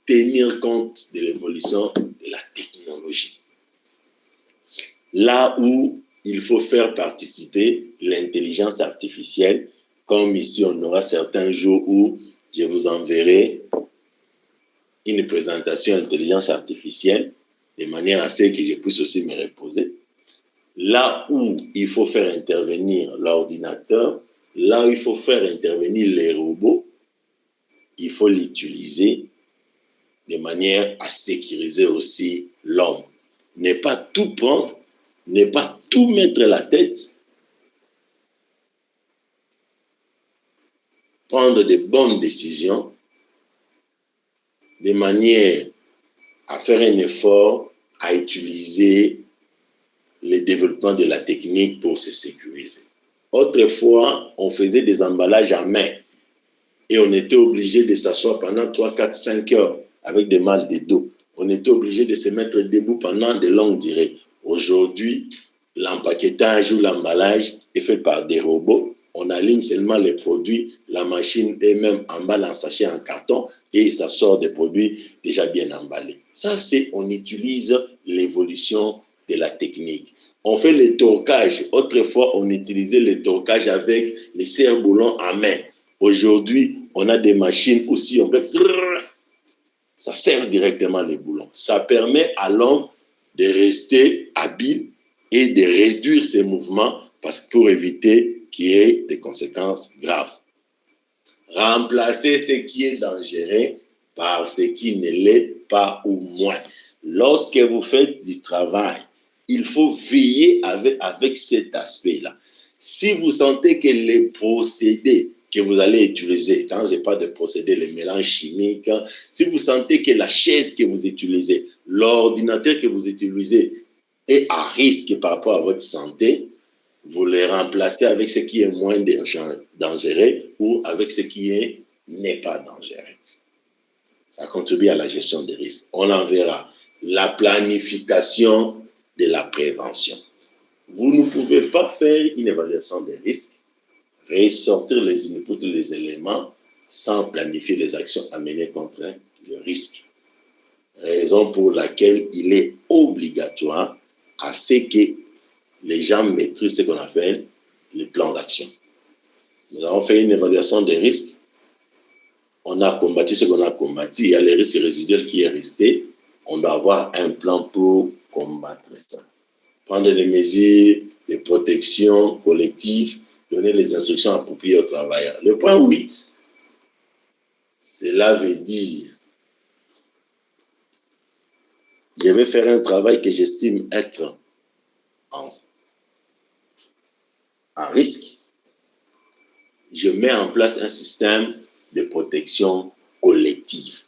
Tenir compte de l'évolution de la technologie. Là où il faut faire participer l'intelligence artificielle, comme ici on aura certains jours où je vous enverrai une présentation intelligence artificielle, de manière à ce que je puisse aussi me reposer. Là où il faut faire intervenir l'ordinateur, là où il faut faire intervenir les robots, il faut l'utiliser de manière à sécuriser aussi l'homme. Ne pas tout prendre ne pas tout mettre la tête, prendre de bonnes décisions, de manière à faire un effort, à utiliser le développement de la technique pour se sécuriser. Autrefois, on faisait des emballages à main et on était obligé de s'asseoir pendant 3, 4, 5 heures avec des mal de dos. On était obligé de se mettre debout pendant de longues durées. Aujourd'hui, l'empaquetage ou l'emballage est fait par des robots. On aligne seulement les produits, la machine elle-même emballe en sachet en carton et ça sort des produits déjà bien emballés. Ça, c'est on utilise l'évolution de la technique. On fait le torquage. Autrefois, on utilisait le torquage avec les serre-boulons à main. Aujourd'hui, on a des machines aussi, on peut... Ça serre directement les boulons. Ça permet à l'homme de rester habile et de réduire ses mouvements pour éviter qu'il y ait des conséquences graves. Remplacer ce qui est dangereux par ce qui ne l'est pas ou moins. Lorsque vous faites du travail, il faut veiller avec cet aspect-là. Si vous sentez que les procédés que vous allez utiliser, quand je parle de procédés, les mélanges chimiques, si vous sentez que la chaise que vous utilisez, l'ordinateur que vous utilisez est à risque par rapport à votre santé, vous les remplacez avec ce qui est moins dangereux ou avec ce qui n'est pas dangereux. Ça contribue à la gestion des risques. On en verra. La planification de la prévention. Vous ne pouvez pas faire une évaluation des risques, ressortir les inputs, les éléments, sans planifier les actions à mener contre le risque. Raison pour laquelle il est obligatoire à ce que les gens maîtrisent ce qu'on appelle le plan d'action. Nous avons fait une évaluation des risques. On a combattu ce qu'on a combattu. Il y a les risques résiduels qui est resté. On doit avoir un plan pour combattre ça. Prendre des mesures de protection collective, donner les instructions appropriées aux travailleurs. Le point 8, cela veut dire je vais faire un travail que j'estime être en risque. Je mets en place un système de protection collective.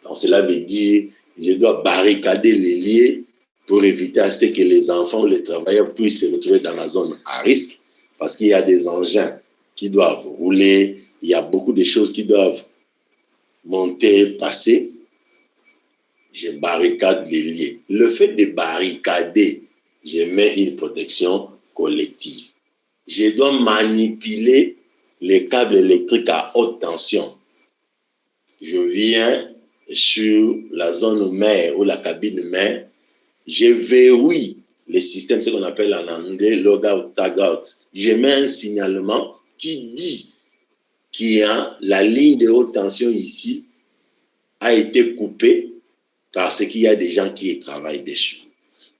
Donc, cela veut dire je dois barricader les lieux pour éviter à ce que les enfants ou les travailleurs puissent se retrouver dans la zone à risque, parce qu'il y a des engins qui doivent rouler, il y a beaucoup de choses qui doivent monter, passer. Je barricade les lieux. Le fait de barricader, je mets une protection collective. Je dois manipuler les câbles électriques à haute tension. Je viens sur la zone mère ou la cabine mère, je verrouille les systèmes, ce qu'on appelle en anglais log-out, tag-out. Je mets un signalement qui dit qu'il y a la ligne de haute tension ici a été coupée parce qu'il y a des gens qui y travaillent dessus.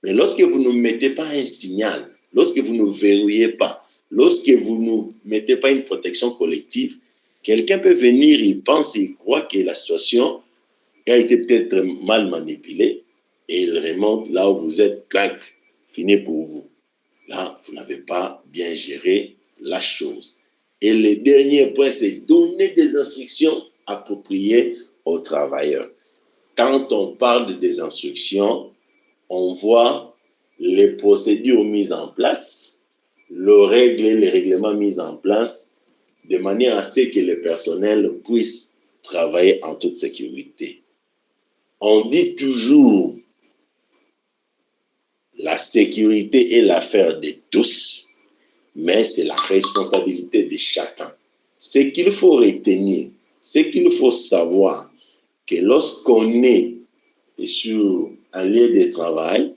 Mais lorsque vous ne mettez pas un signal, lorsque vous ne verrouillez pas, lorsque vous ne mettez pas une protection collective, quelqu'un peut venir, il pense, il croit que la situation a été peut-être mal manipulée et il remonte là où vous êtes, clac, fini pour vous. Là, vous n'avez pas bien géré la chose. Et le dernier point, c'est donner des instructions appropriées aux travailleurs. Quand on parle des instructions, on voit les procédures mises en place, les règlements mis en place, de manière à ce que le personnel puisse travailler en toute sécurité. On dit toujours la sécurité est l'affaire de tous, mais c'est la responsabilité de chacun. Ce qu'il faut retenir, ce qu'il faut savoir, que lorsqu'on est sur un lieu de travail,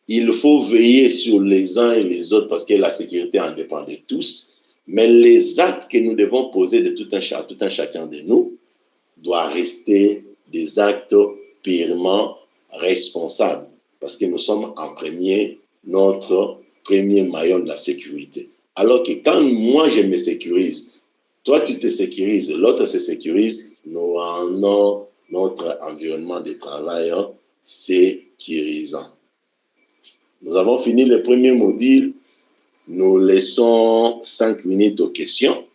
il faut veiller sur les uns et les autres parce que la sécurité en dépend de tous, mais les actes que nous devons poser de tout un chacun de nous doivent rester des actes purement responsables parce que nous sommes en notre premier maillon de la sécurité. Alors que quand moi je me sécurise, toi tu te sécurises, l'autre se sécurise, nous rendons notre environnement de travail sécurisant. Nous avons fini le premier module. Nous laissons 5 minutes aux questions.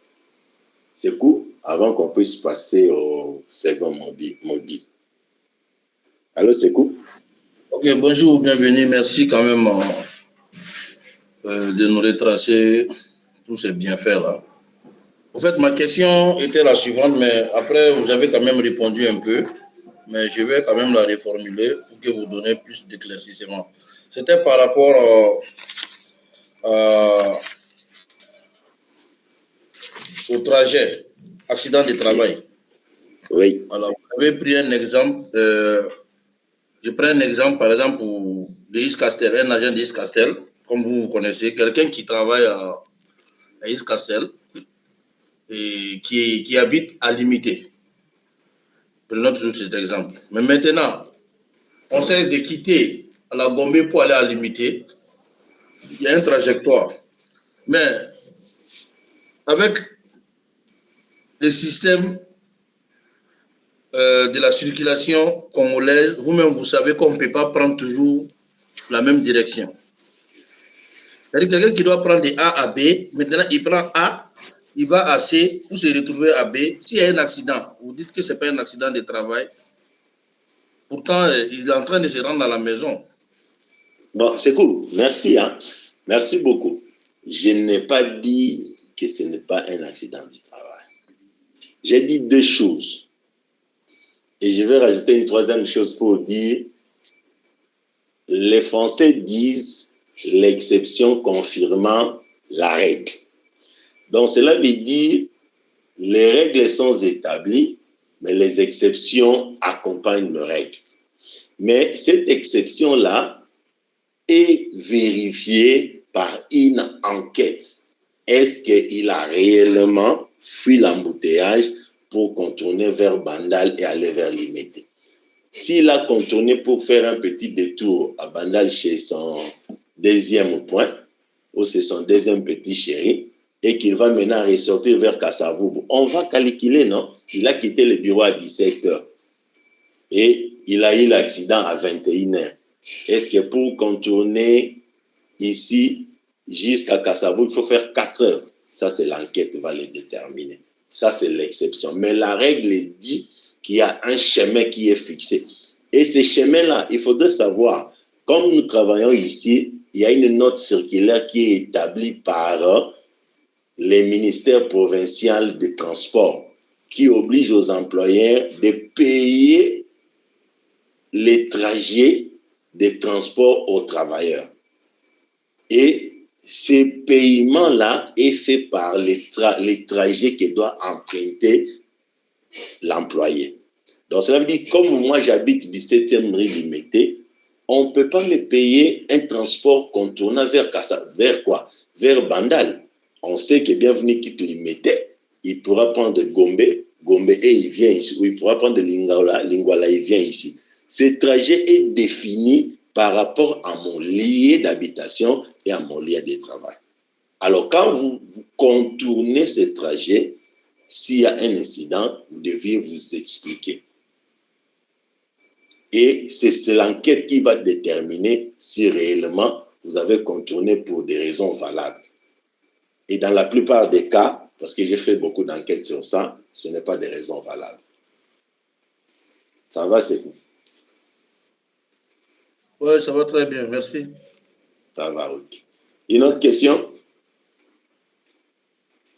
C'est court, avant qu'on puisse passer au second module. Allô, c'est court? Ok, bonjour, bienvenue. Merci quand même de nous retracer tous ces bienfaits-là. En fait, ma question était la suivante, mais après, vous avez quand même répondu un peu, mais je vais quand même la reformuler pour que vous donniez plus d'éclaircissement. C'était par rapport au trajet, accident de travail. Oui. Alors, vous avez pris un exemple. Je prends un exemple, par exemple, pour Iscastel, un agent d'Iscastel, comme vous connaissez, quelqu'un qui travaille à Iscastel et qui habite à Limité. Prenons toujours cet exemple. Mais maintenant, on sait de quitter à la Gombe pour aller à Limité. Il y a une trajectoire. Mais avec le système de la circulation congolaise, vous-même, vous savez qu'on ne peut pas prendre toujours la même direction. C'est-à-dire quelqu'un qui doit prendre de A à B, maintenant il prend A, il va à C pour se retrouver à B. S'il y a un accident, vous dites que ce n'est pas un accident de travail, pourtant il est en train de se rendre à la maison. Bon, c'est cool. Merci. Hein. Merci beaucoup. Je n'ai pas dit que ce n'est pas un accident du travail. J'ai dit deux choses. Et je vais rajouter une troisième chose pour dire, les Français disent l'exception confirmant la règle. Donc cela veut dire, les règles sont établies, mais les exceptions accompagnent les règles. Mais cette exception-là est vérifiée par une enquête. Est-ce qu'il a réellement fui l'embouteillage pour contourner vers Bandal et aller vers Limité? S'il a contourné pour faire un petit détour à Bandal chez son deuxième point, ou c'est son deuxième petit chéri, et qu'il va maintenant ressortir vers Kassavoubou, on va calculer, non? Il a quitté le bureau à 17h et il a eu l'accident à 21h. Est-ce que pour contourner ici jusqu'à Kassavoubou, il faut faire 4 heures? Ça, c'est l'enquête qui va le déterminer. Ça, c'est l'exception. Mais la règle dit qu'il y a un chemin qui est fixé. Et ce chemin-là, il faudrait savoir, comme nous travaillons ici, il y a une note circulaire qui est établie par les ministères provinciaux de transport qui oblige aux employeurs de payer les trajets de transport aux travailleurs. Et ce paiement-là est fait par les trajets que doit emprunter l'employé. Donc, cela veut dire, comme moi j'habite 17e rue Limité, on ne peut pas me payer un transport contournant vers quoi? Vers Bandal. On sait que bienvenue quitte Limité, il pourra prendre Gombe et il vient ici. Ou il pourra prendre Lingwala et il vient ici. Ce trajet est défini par rapport à mon lieu d'habitation et à mon lieu de travail. Alors, quand vous contournez ce trajet, s'il y a un incident, vous deviez vous expliquer. Et c'est l'enquête qui va déterminer si réellement vous avez contourné pour des raisons valables. Et dans la plupart des cas, parce que j'ai fait beaucoup d'enquêtes sur ça, ce n'est pas des raisons valables. Ça va, c'est vous? Oui, ça va très bien, merci. Ça va, ok. Une autre question?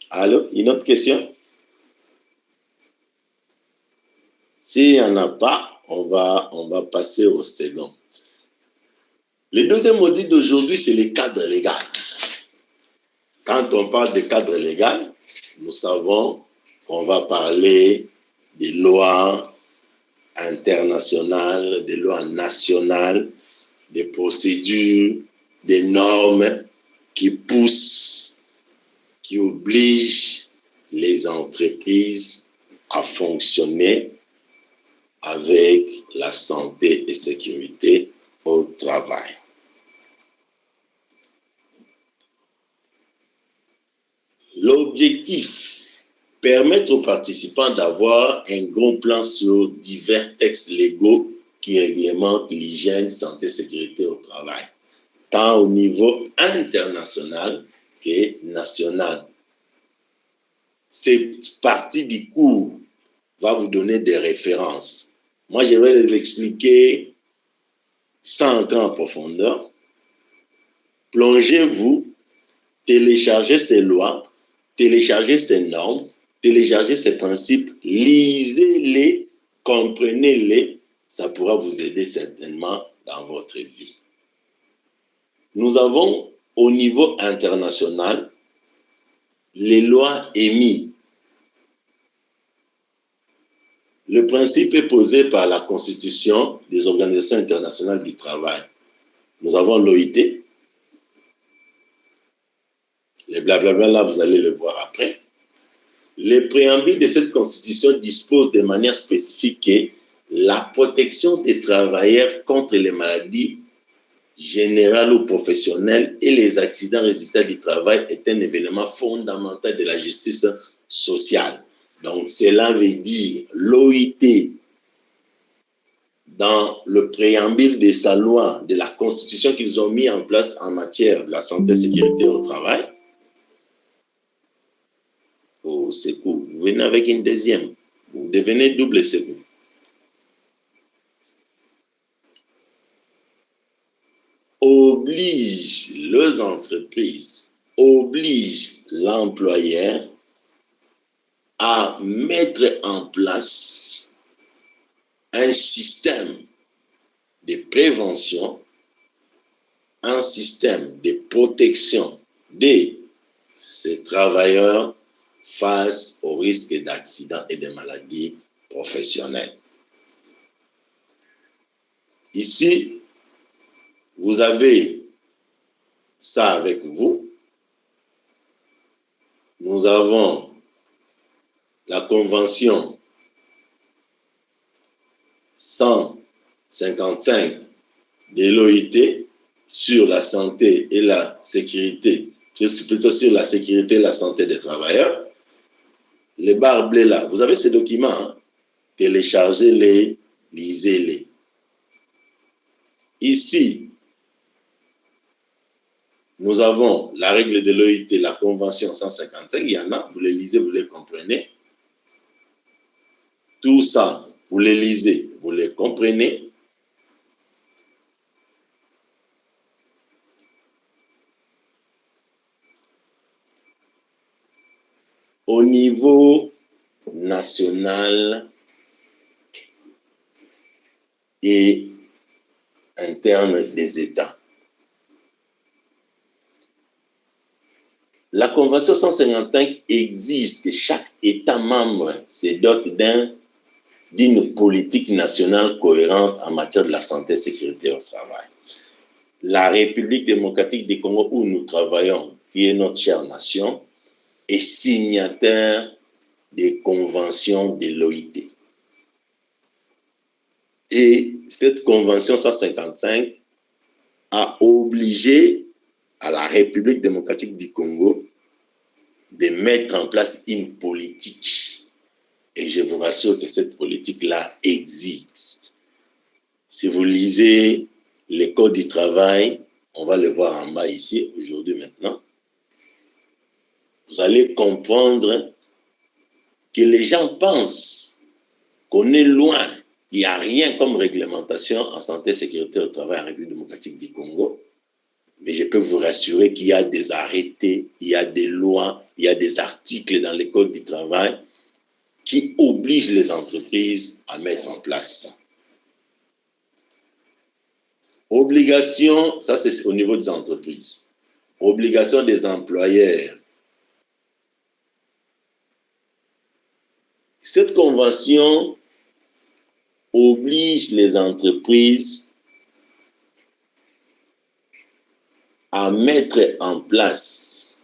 Allô? Une autre question? S'il n'y en a pas, on va passer au second. Le deuxième module d'aujourd'hui, c'est le cadre légal. Quand on parle de cadre légal, nous savons qu'on va parler des lois internationales, des lois nationales, des procédures, des normes qui poussent, qui obligent les entreprises à fonctionner avec la santé et sécurité au travail. L'objectif, permettre aux participants d'avoir un gros plan sur divers textes légaux qui réglementent l'hygiène, santé, sécurité au travail. tant au niveau international que national. Cette partie du cours va vous donner des références. Moi, je vais les expliquer sans entrer en profondeur. Plongez-vous, téléchargez ces lois, téléchargez ces normes, téléchargez ces principes, lisez-les, comprenez-les, ça pourra vous aider certainement dans votre vie. Nous avons au niveau international les lois émises. Le principe est posé par la Constitution des organisations internationales du travail. Nous avons l'OIT. Les blablabla, là, vous allez le voir après. Les préambules de cette Constitution disposent de manière spécifique que la protection des travailleurs contre les maladies générales ou professionnelles et les accidents résultats du travail est un événement fondamental de la justice sociale. Donc, cela veut dire l'OIT, dans le préambule de sa loi, de la Constitution qu'ils ont mis en place en matière de la santé et sécurité au travail. Au secours, vous venez avec une deuxième, vous devenez double secours. Oblige les entreprises, oblige l'employeur à mettre en place un système de prévention, un système de protection de ces travailleurs face au risque d'accidents et de maladies professionnelles. Ici, vous avez ça avec vous. Nous avons la Convention 155 de l'OIT sur la santé et la sécurité, plutôt sur la sécurité et la santé des travailleurs. Les barres bleues là, vous avez ces documents, hein? Téléchargez-les, lisez-les. Ici, nous avons la règle de l'OIT, la Convention 155, il y en a, vous les lisez, vous les comprenez. Tout ça, vous les lisez, vous les comprenez. Au niveau national et interne des États. La Convention 155 exige que chaque État membre se dote d'une politique nationale cohérente en matière de la santé et sécurité au travail. La République démocratique du Congo, où nous travaillons, qui est notre chère nation, est signataire des conventions de l'OIT. Et cette convention 155 a obligé à la République démocratique du Congo de mettre en place une politique. Et je vous rassure que cette politique-là existe. Si vous lisez les codes du travail, on va le voir en bas ici, aujourd'hui, maintenant, vous allez comprendre que les gens pensent qu'on est loin. Il n'y a rien comme réglementation en santé et sécurité au travail en République démocratique du Congo. Mais je peux vous rassurer qu'il y a des arrêtés, il y a des lois, il y a des articles dans les codes du travail qui obligent les entreprises à mettre en place ça. Obligation, ça c'est au niveau des entreprises. Obligation des employeurs. Cette convention oblige les entreprises à mettre en place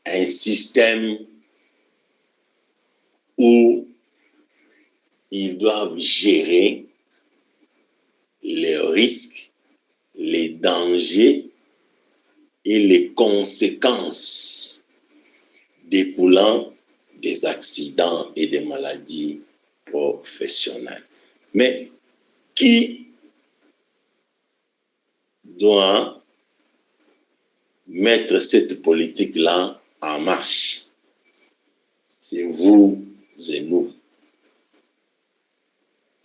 un système où ils doivent gérer les risques, les dangers et les conséquences découlant des accidents et des maladies professionnelles. Mais qui doit mettre cette politique-là en marche. C'est vous et nous.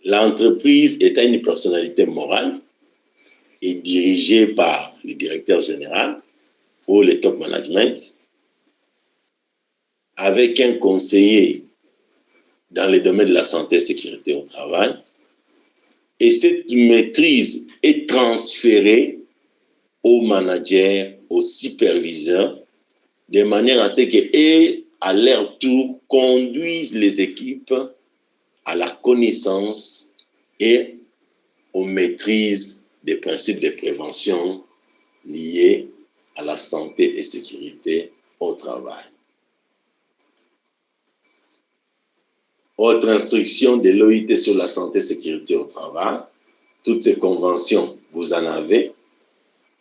L'entreprise étant une personnalité morale et dirigée par le directeur général ou le top management, avec un conseiller dans le domaine de la santé et sécurité au travail, et cette maîtrise est transférée aux managers, aux superviseurs, de manière à ce qu'eux, à leur tour, conduisent les équipes à la connaissance et aux maîtrises des principes de prévention liés à la santé et sécurité au travail. Autre instruction de l'OIT sur la santé et sécurité au travail, toutes ces conventions, vous en avez,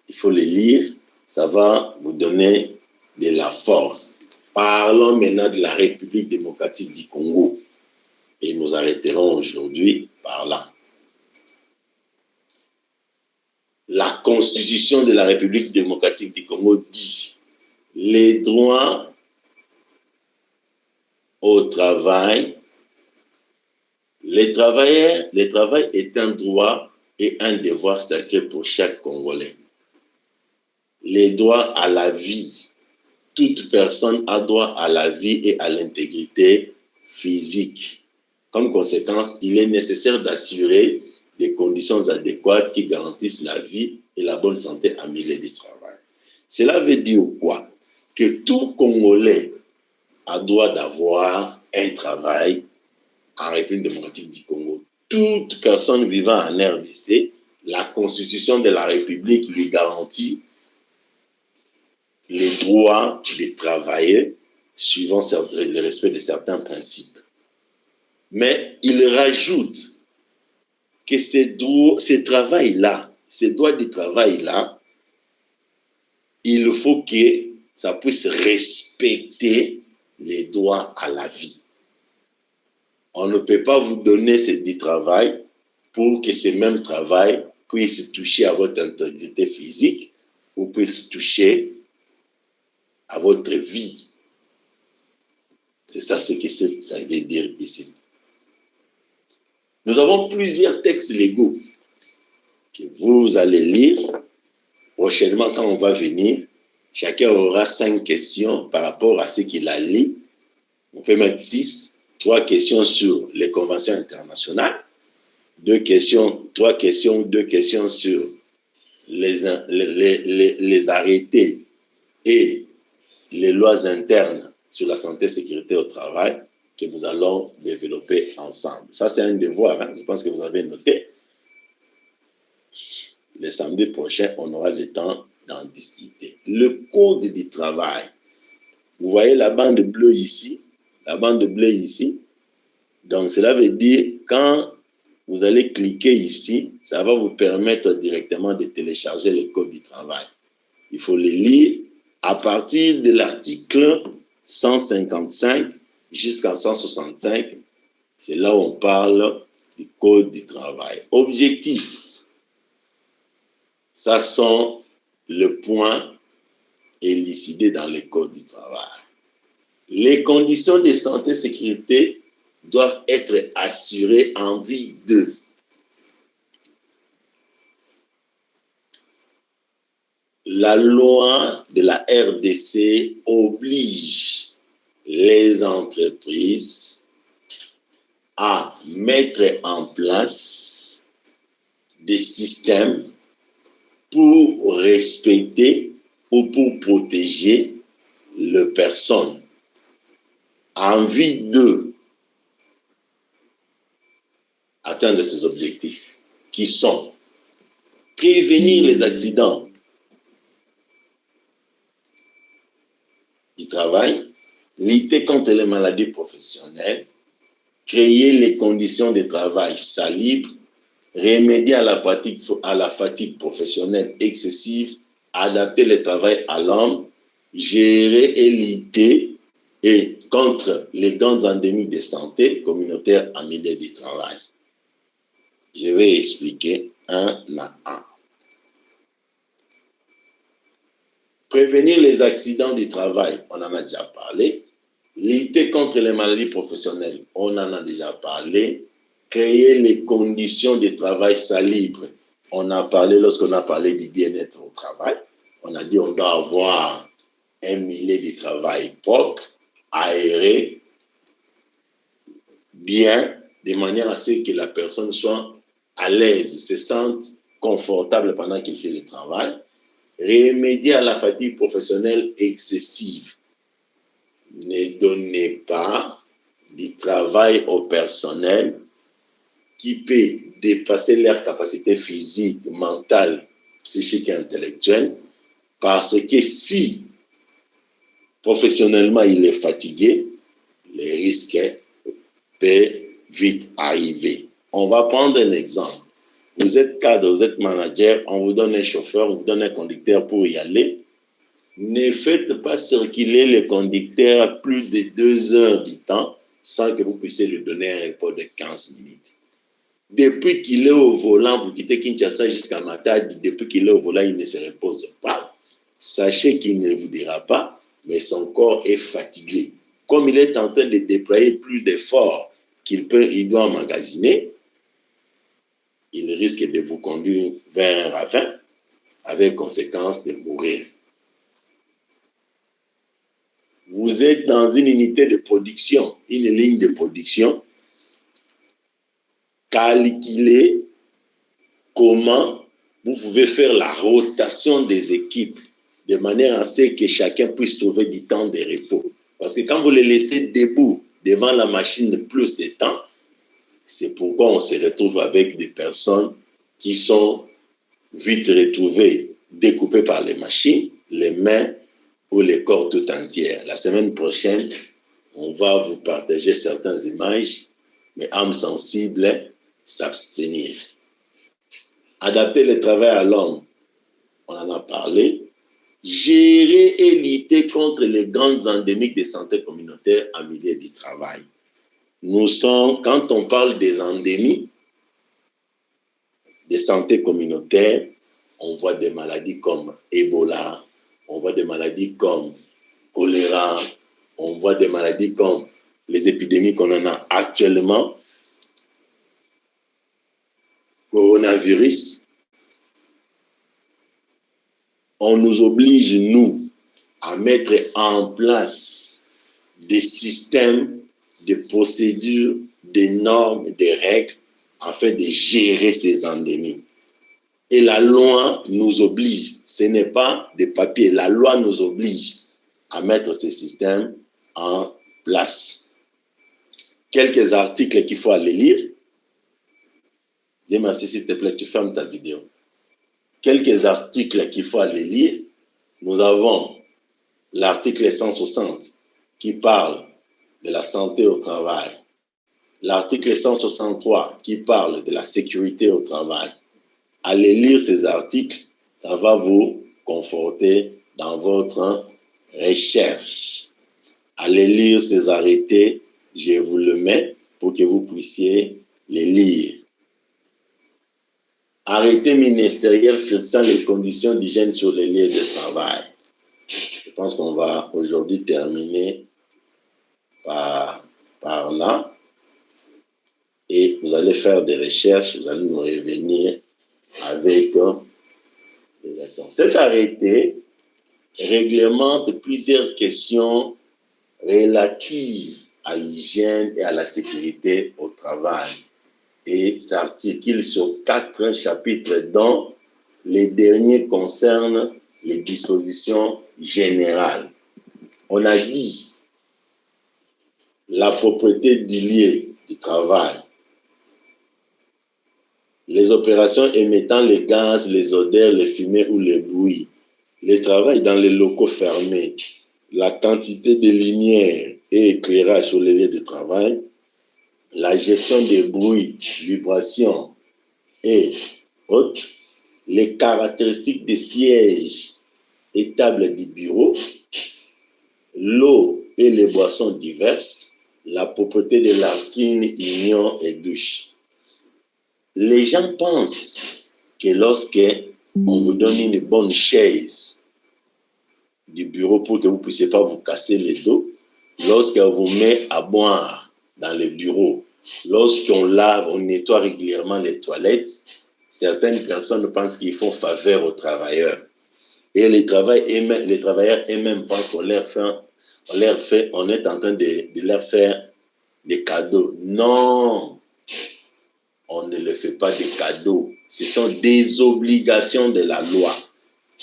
il faut les lire, ça va vous donner de la force. Parlons maintenant de la République démocratique du Congo et nous arrêterons aujourd'hui par là. La Constitution de la République démocratique du Congo dit les droits au travail. Le travail est un droit et un devoir sacré pour chaque Congolais. Les droits à la vie. Toute personne a droit à la vie et à l'intégrité physique. Comme conséquence, il est nécessaire d'assurer des conditions adéquates qui garantissent la vie et la bonne santé en milieu du travail. Cela veut dire quoi? Que tout Congolais a droit d'avoir un travail en République démocratique du Congo. Toute personne vivant en RDC, la Constitution de la République lui garantit le droit de travailler suivant le respect de certains principes. Mais il rajoute que ces travail-là, ces droits de travail-là, il faut que ça puisse respecter les droits à la vie. On ne peut pas vous donner ce travail pour que ce même travail puisse toucher à votre intégrité physique ou puisse toucher à votre vie. C'est ça ce que ça veut dire ici. Nous avons plusieurs textes légaux que vous allez lire. Prochainement, quand on va venir, chacun aura 5 questions par rapport à ce qu'il a lu. On peut mettre 6, 3 questions sur les conventions internationales, 2 questions, 3 questions, 2 questions sur les arrêtés et les lois internes sur la santé et sécurité au travail que nous allons développer ensemble. Ça, c'est un devoir, hein? Je pense que vous avez noté. Le samedi prochain, on aura le temps d'en discuter. Le code du travail. Vous voyez la bande bleue ici, la bande bleue ici. Donc, cela veut dire quand vous allez cliquer ici, ça va vous permettre directement de télécharger le code du travail. Il faut le lire à partir de l'article 155 jusqu'à 165. C'est là où on parle du code du travail. Objectif. Ça sont les points élucidés dans le code du travail. Les conditions de santé et sécurité doivent être assurées en vue de la loi de la RDC oblige les entreprises à mettre en place des systèmes pour respecter ou pour protéger les personnes en vue de atteindre ces objectifs qui sont prévenir les accidents du travail, lutter contre les maladies professionnelles, créer les conditions de travail salubres, remédier à la fatigue professionnelle excessive, adapter le travail à l'homme, gérer et lutter contre les grandes endémies de santé communautaire en milieu du travail. Je vais expliquer un à un. Prévenir les accidents du travail, on en a déjà parlé. Lutter contre les maladies professionnelles, on en a déjà parlé. Créer les conditions de travail salubres, on a parlé lorsqu'on a parlé du bien-être au travail. On a dit qu'on doit avoir un milieu de travail propre, aéré, bien, de manière à ce que la personne soit à l'aise, se sente confortable pendant qu'il fait le travail. Remédier à la fatigue professionnelle excessive. Ne donnez pas du travail au personnel qui peut dépasser leur capacité physique, mentale, psychique et intellectuelle, parce que si professionnellement il est fatigué, les risques peuvent vite arriver. On va prendre un exemple. Vous êtes cadre, vous êtes manager, on vous donne un chauffeur, on vous donne un conducteur pour y aller. Ne faites pas circuler le conducteur plus de 2 heures du temps sans que vous puissiez lui donner un repos de 15 minutes. Depuis qu'il est au volant, vous quittez Kinshasa jusqu'à Matadi, depuis qu'il est au volant, il ne se repose pas. Sachez qu'il ne vous dira pas, mais son corps est fatigué. Comme il est en train de déployer plus d'efforts il doit emmagasiner, il risque de vous conduire vers un ravin avec conséquence de mourir. Vous êtes dans une unité de production, une ligne de production, calculez comment vous pouvez faire la rotation des équipes de manière à ce que chacun puisse trouver du temps de repos. Parce que quand vous les laissez debout devant la machine plus de temps, c'est pourquoi on se retrouve avec des personnes qui sont vite retrouvées, découpées par les machines, les mains ou les corps tout entiers. La semaine prochaine, on va vous partager certaines images, mais âmes sensibles, s'abstenir. Adapter le travail à l'homme, on en a parlé. Gérer et lutter contre les grandes endémiques de santé communautaire en milieu du travail. Quand on parle des endémies de santé communautaire, on voit des maladies comme Ebola, on voit des maladies comme choléra, on voit des maladies comme les épidémies qu'on en a actuellement, coronavirus. On nous oblige, nous, à mettre en place des systèmes, des procédures, des normes, des règles afin de gérer ces endémies. Et la loi nous oblige, ce n'est pas des papiers, la loi nous oblige à mettre ces systèmes en place. Quelques articles qu'il faut aller lire. Dis merci s'il te plaît, tu fermes ta vidéo. Quelques articles qu'il faut aller lire. Nous avons l'article 160 qui parle de la santé au travail. L'article 163 qui parle de la sécurité au travail. Allez lire ces articles, ça va vous conforter dans votre recherche. Allez lire ces arrêtés, je vous le mets pour que vous puissiez les lire. Arrêté ministériel fixant les conditions d'hygiène sur les lieux de travail. Je pense qu'on va aujourd'hui terminer par là. Et vous allez faire des recherches, vous allez nous revenir avec des actions. Cet arrêté réglemente plusieurs questions relatives à l'hygiène et à la sécurité au travail et s'articule sur 4 chapitres dont les derniers concernent les dispositions générales. On a dit la propriété du lieu du travail, les opérations émettant les gaz, les odeurs, les fumées ou les bruits, le travail dans les locaux fermés, la quantité de lumière et éclairage sur les lieux de travail, la gestion des bruits, vibrations et autres, les caractéristiques des sièges et tables du bureau, l'eau et les boissons diverses, la propreté des latrines, unions et douches. Les gens pensent que lorsque on vous donne une bonne chaise, du bureau pour que vous ne puissiez pas vous casser le dos, lorsqu'on vous met à boire dans le bureau, lorsqu'on lave, on nettoie régulièrement les toilettes, certaines personnes pensent qu'ils font faveur aux travailleurs. Et les travailleurs eux-mêmes pensent qu'on est en train de leur faire des cadeaux. Non, on ne leur fait pas des cadeaux. Ce sont des obligations de la loi.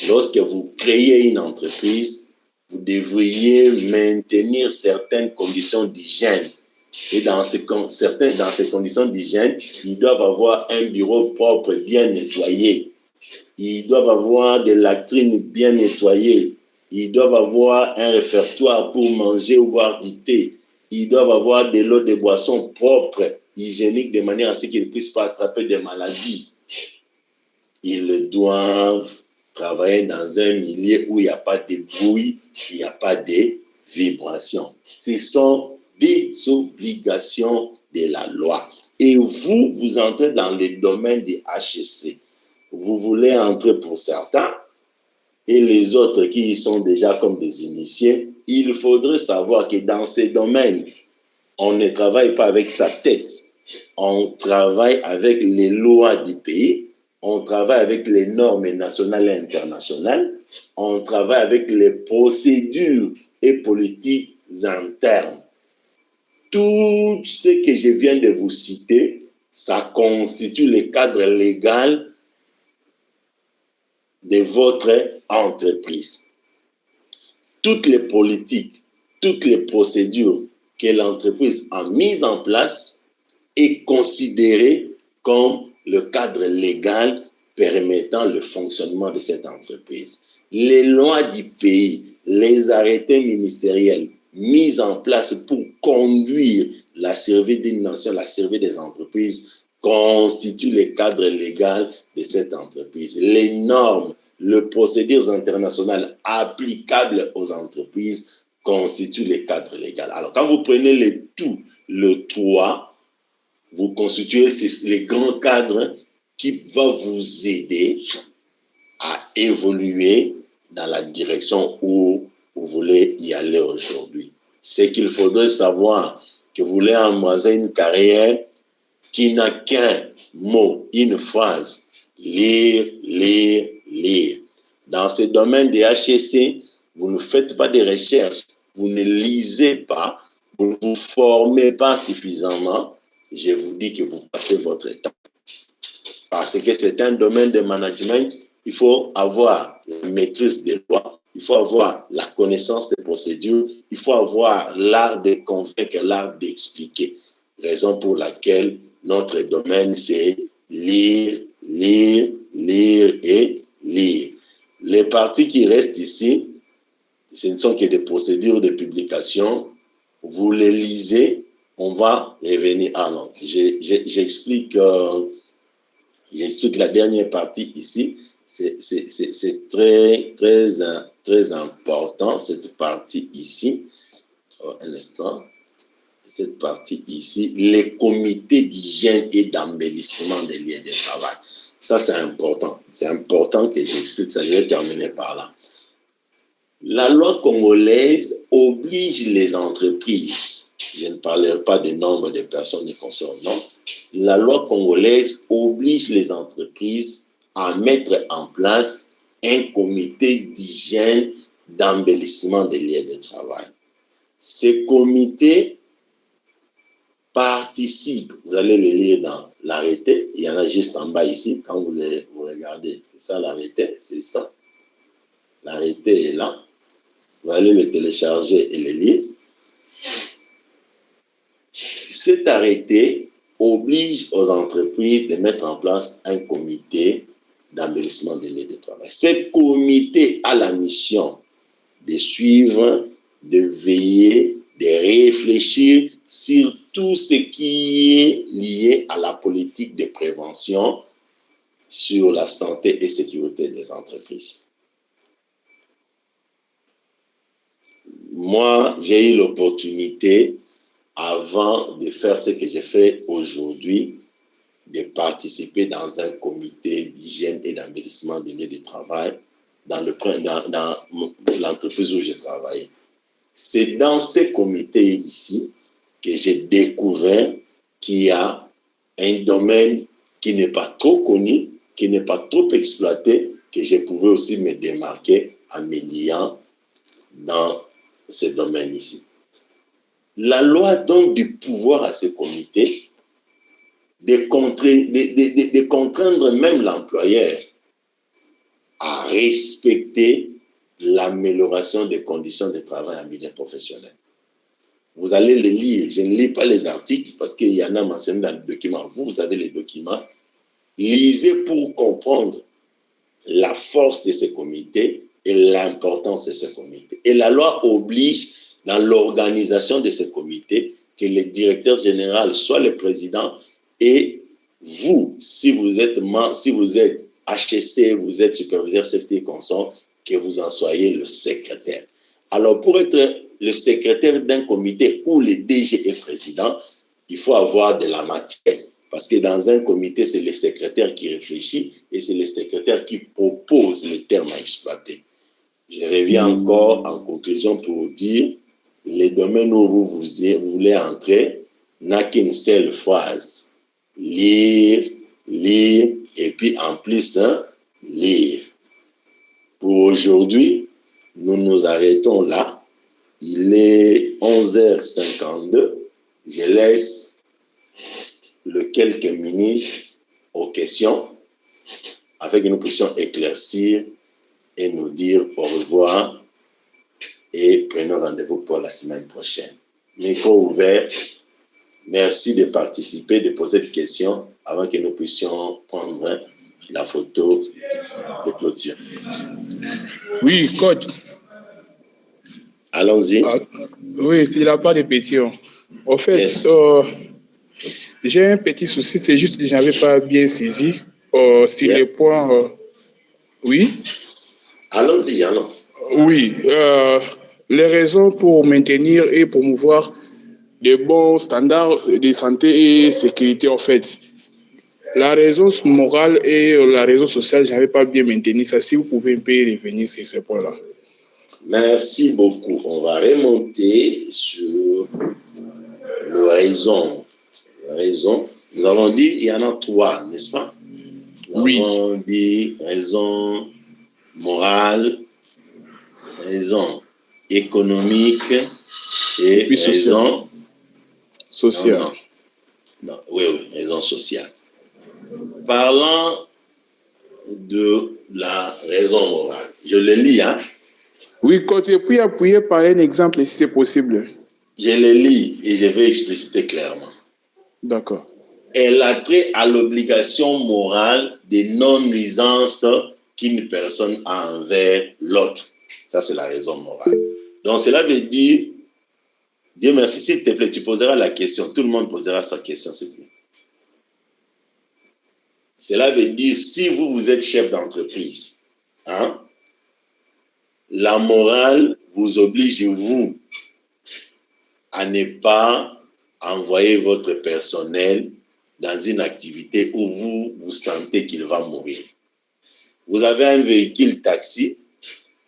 Lorsque vous créez une entreprise, vous devriez maintenir certaines conditions d'hygiène. Et dans ces conditions d'hygiène, ils doivent avoir un bureau propre, bien nettoyé. Ils doivent avoir des latrines bien nettoyées. Ils doivent avoir un réfectoire pour manger ou boire du thé. Ils doivent avoir de l'eau de boisson propre, hygiénique, de manière à ce qu'ils ne puissent pas attraper des maladies. Ils doivent travailler dans un milieu où il n'y a pas de bruit, il n'y a pas de vibrations. Ce sont des obligations de la loi. Et vous entrez dans le domaine des HEC. Vous voulez entrer pour certains, et les autres qui y sont déjà comme des initiés, il faudrait savoir que dans ces domaines, on ne travaille pas avec sa tête, on travaille avec les lois du pays, on travaille avec les normes nationales et internationales, on travaille avec les procédures et politiques internes. Tout ce que je viens de vous citer, ça constitue le cadre légal de votre entreprise. Toutes les politiques, toutes les procédures que l'entreprise a mises en place est considérée comme le cadre légal permettant le fonctionnement de cette entreprise. Les lois du pays, les arrêtés ministériels mis en place pour conduire la survie d'une nation, la survie des entreprises, constituent le cadre légal de cette entreprise. Les normes, les procédures internationales applicables aux entreprises constituent le cadre légal. Alors, quand vous prenez le 3, vous constituez les grands cadres qui vont vous aider à évoluer dans la direction où vous voulez y aller aujourd'hui. C'est qu'il faudrait savoir que vous voulez embrasser une carrière qui n'a qu'un mot, une phrase: lire, lire, lire. Dans ce domaine des HEC, vous ne faites pas de recherches, vous ne lisez pas, vous ne vous formez pas suffisamment. Je vous dis que vous passez votre temps. Parce que c'est un domaine de management, il faut avoir la maîtrise des lois, il faut avoir la connaissance des procédures, il faut avoir l'art de convaincre, l'art d'expliquer. Raison pour laquelle notre domaine, c'est lire, lire, lire et lire. Les parties qui restent ici, ce ne sont que des procédures de publication. Vous les lisez, on va revenir. Ah non, j'explique la dernière partie ici. C'est très, très, très important, cette partie ici. Un instant. Cette partie ici, les comités d'hygiène et d'embellissement des lieux de travail. Ça, c'est important. C'est important que j'explique ça. Je vais terminer par là. La loi congolaise oblige les entreprises, je ne parlerai pas du nombre de personnes concernant, la loi congolaise oblige les entreprises à mettre en place un comité d'hygiène, d'embellissement des lieux de travail. Ces comités participent, vous allez les lire dans l'arrêté, il y en a juste en bas ici, quand vous regardez, c'est ça l'arrêté, c'est ça. L'arrêté est là, vous allez le télécharger et le lire. Cet arrêté oblige aux entreprises de mettre en place un comité d'embellissement des lieux de travail. Ce comité a la mission de suivre, de veiller, de réfléchir sur tout ce qui est lié à la politique de prévention sur la santé et sécurité des entreprises. Moi, j'ai eu l'opportunité, avant de faire ce que j'ai fait aujourd'hui, de participer dans un comité d'hygiène et d'embellissement des lieux de travail dans l'entreprise où j'ai travaillé. C'est dans ces comités ici que j'ai découvert qu'il y a un domaine qui n'est pas trop connu, qui n'est pas trop exploité, que je pouvais aussi me démarquer en me liant dans ce domaine ici. La loi donne du pouvoir à ces comités de contraindre même l'employeur à respecter l'amélioration des conditions de travail en milieu professionnel. Vous allez les lire. Je ne lis pas les articles parce qu'il y en a mentionné dans le document. Vous avez les documents. Lisez pour comprendre la force de ces comités et l'importance de ces comités. Et la loi oblige dans l'organisation de ces comités que le directeur général soit le président et vous, si vous êtes HSC, vous êtes superviseur safety consort, que vous en soyez le secrétaire. Alors, pour être le secrétaire d'un comité où le DG est président, il faut avoir de la matière. Parce que dans un comité, c'est le secrétaire qui réfléchit et c'est le secrétaire qui propose les termes à exploiter. Je reviens encore en conclusion pour dire, les domaines où vous voulez entrer n'a qu'une seule phrase. Lire, et puis en plus, lire. Pour aujourd'hui, nous nous arrêtons là. Il est 11h52. Je laisse quelques minutes aux questions afin que nous puissions éclaircir et nous dire au revoir et prenons rendez-vous pour la semaine prochaine. Micro ouvert. Merci de participer, de poser des questions avant que nous puissions prendre la photo de clôture. Oui, coach. Allons-y. Oui, s'il n'a pas de questions. En fait, yes. J'ai un petit souci, c'est juste que je n'avais pas bien saisi sur les points. Oui. Allons-y, allons. Oui, les raisons pour maintenir et promouvoir des bons standards de santé et sécurité, en fait. La raison morale et la raison sociale, je n'avais pas bien maintenu ça. Si vous pouvez un peu revenir sur ces points-là. Merci beaucoup. On va remonter sur le raison. Nous avons dit il y en a 3, n'est-ce pas? Nous avons dit raison morale, raison économique et raison sociale. Non, oui, raison sociale. Parlant de la raison morale, je le lis, hein? Oui, quand et puis appuyer par un exemple si c'est possible. Je le lis et je vais expliciter clairement. D'accord. Elle a trait à l'obligation morale de non-nuisance qu'une personne a envers l'autre. Ça, c'est la raison morale. Donc, cela veut dire, Dieu merci, s'il te plaît, tu poseras la question. Tout le monde posera sa question, s'il te plaît. Cela veut dire, si vous êtes chef d'entreprise, hein, la morale vous oblige, vous, à ne pas envoyer votre personnel dans une activité où vous sentez qu'il va mourir. Vous avez un véhicule taxi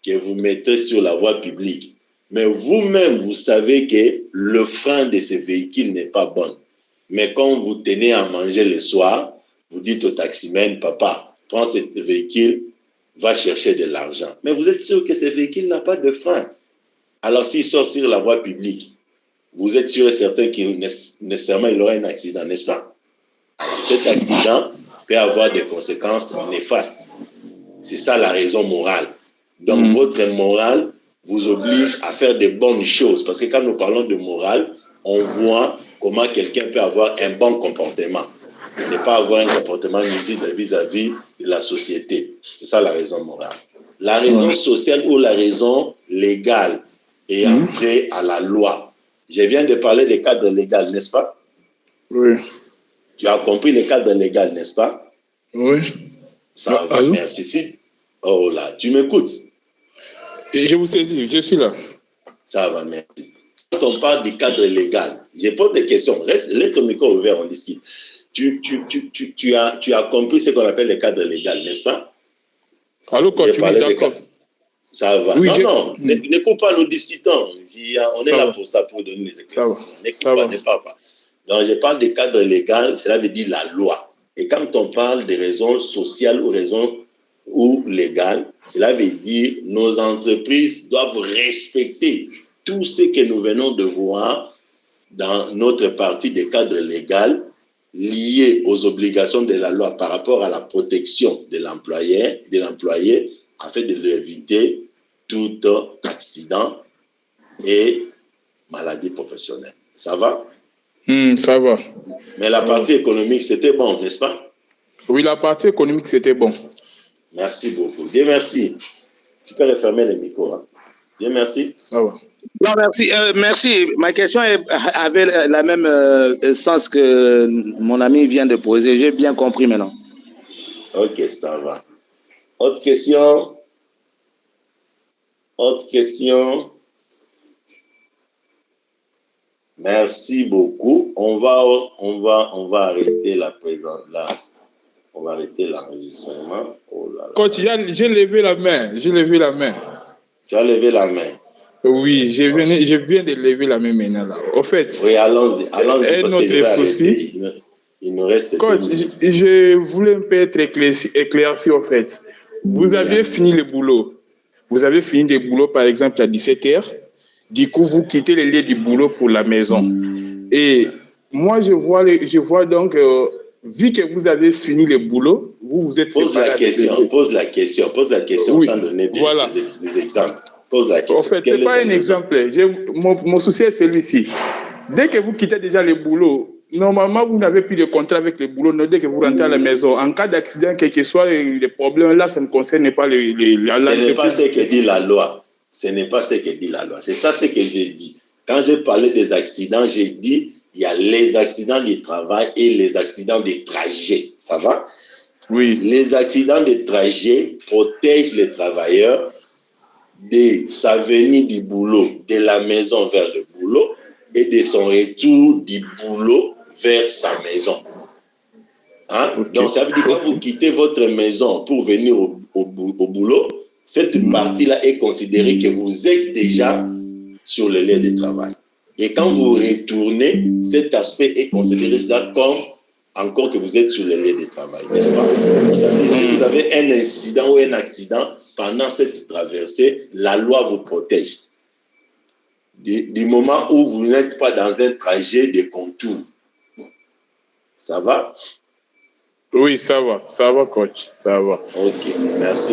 que vous mettez sur la voie publique, mais vous-même, vous savez que le frein de ce véhicule n'est pas bon. Mais quand vous tenez à manger le soir, vous dites au taximène, papa, prends ce véhicule, va chercher de l'argent. Mais vous êtes sûr que ce véhicule n'a pas de frein. Alors s'il sort sur la voie publique, vous êtes sûr et certain qu'il nécessairement il aura un accident, n'est-ce pas? Alors cet accident peut avoir des conséquences néfastes. C'est ça la raison morale. Donc votre morale vous oblige à faire de bonnes choses. Parce que quand nous parlons de morale, on voit comment quelqu'un peut avoir un bon comportement. Ne pas avoir un comportement nuisible vis-à-vis de la société. C'est ça la raison morale. La raison sociale ou la raison légale est entrée à la loi. Je viens de parler des cadres légaux, n'est-ce pas? Oui. Tu as compris les cadres légaux, n'est-ce pas? Oui. Ça va, merci. Oh là, tu m'écoutes? Je vous saisis, je suis là. Ça va, merci. Quand on parle du cadre légal, je pose des questions. Laisse ton micro ouvert, on discute. Tu as compris ce qu'on appelle le cadre légal, n'est-ce pas? Allô, continue, d'accord. Ça va. Oui, Non, ne coupe pas, nous discutons. On est là pour ça, pour donner les éclaircissements. Ne coupe pas. Donc, je parle de cadre légal, cela veut dire la loi. Et quand on parle de raisons sociales ou raisons ou légales, cela veut dire nos entreprises doivent respecter tout ce que nous venons de voir dans notre partie des cadres légaux liés aux obligations de la loi par rapport à la protection de l'employé afin de lui éviter tout accident et maladie professionnelle. Ça va? Ça va. Mais la partie économique, c'était bon, n'est-ce pas? Oui, la partie économique, c'était bon. Merci beaucoup. Dieu merci. Tu peux refermer le micro. Hein? Dieu merci. Ça va. Non, merci. Merci. Ma question avait la même sens que mon ami vient de poser. J'ai bien compris maintenant. Ok, ça va. Autre question? Autre question? Merci beaucoup. On va arrêter la présence là. On va arrêter l'enregistrement. Oh là là. Coach, j'ai levé la main. J'ai levé la main. Tu as levé la main? Oui, je viens de lever la main maintenant là. Au fait. Oui, allons-y. Un autre souci. Il nous reste. Coach, je voulais un peu être éclairci au fait. Vous aviez fini le boulot. Vous avez fini le boulot par exemple à 17h. Du coup, vous quittez le lieu du boulot pour la maison. Et moi, je vois donc, vu que vous avez fini le boulot, vous êtes Pose la question oui, sans donner des exemples. Pose la question. En fait, ce n'est pas un exemple. Mon souci est celui-ci. Dès que vous quittez déjà le boulot, normalement, vous n'avez plus de contrat avec le boulot. Dès que vous rentrez à la maison, en cas d'accident, quel que soit les problèmes, là, ça ne concerne pas Ce n'est pas ce que dit la loi. Ce n'est pas ce que dit la loi. C'est ça ce que j'ai dit. Quand j'ai parlé des accidents, j'ai dit il y a les accidents du travail et les accidents de trajet. Ça va? Oui. Les accidents de trajet protègent les travailleurs de sa venue du boulot, de la maison vers le boulot et de son retour du boulot vers sa maison. Hein? Okay. Donc, ça veut dire que quand vous quittez votre maison pour venir au boulot, cette partie-là est considérée que vous êtes déjà sur le lieu de travail. Et quand vous retournez, cet aspect est considéré comme encore que vous êtes sur le lieu de travail, n'est-ce pas? Ça veut dire que vous avez un incident ou un accident pendant cette traversée, la loi vous protège. Du moment où vous n'êtes pas dans un trajet de contour. Ça va? Oui, ça va, coach, ça va. Ok, merci.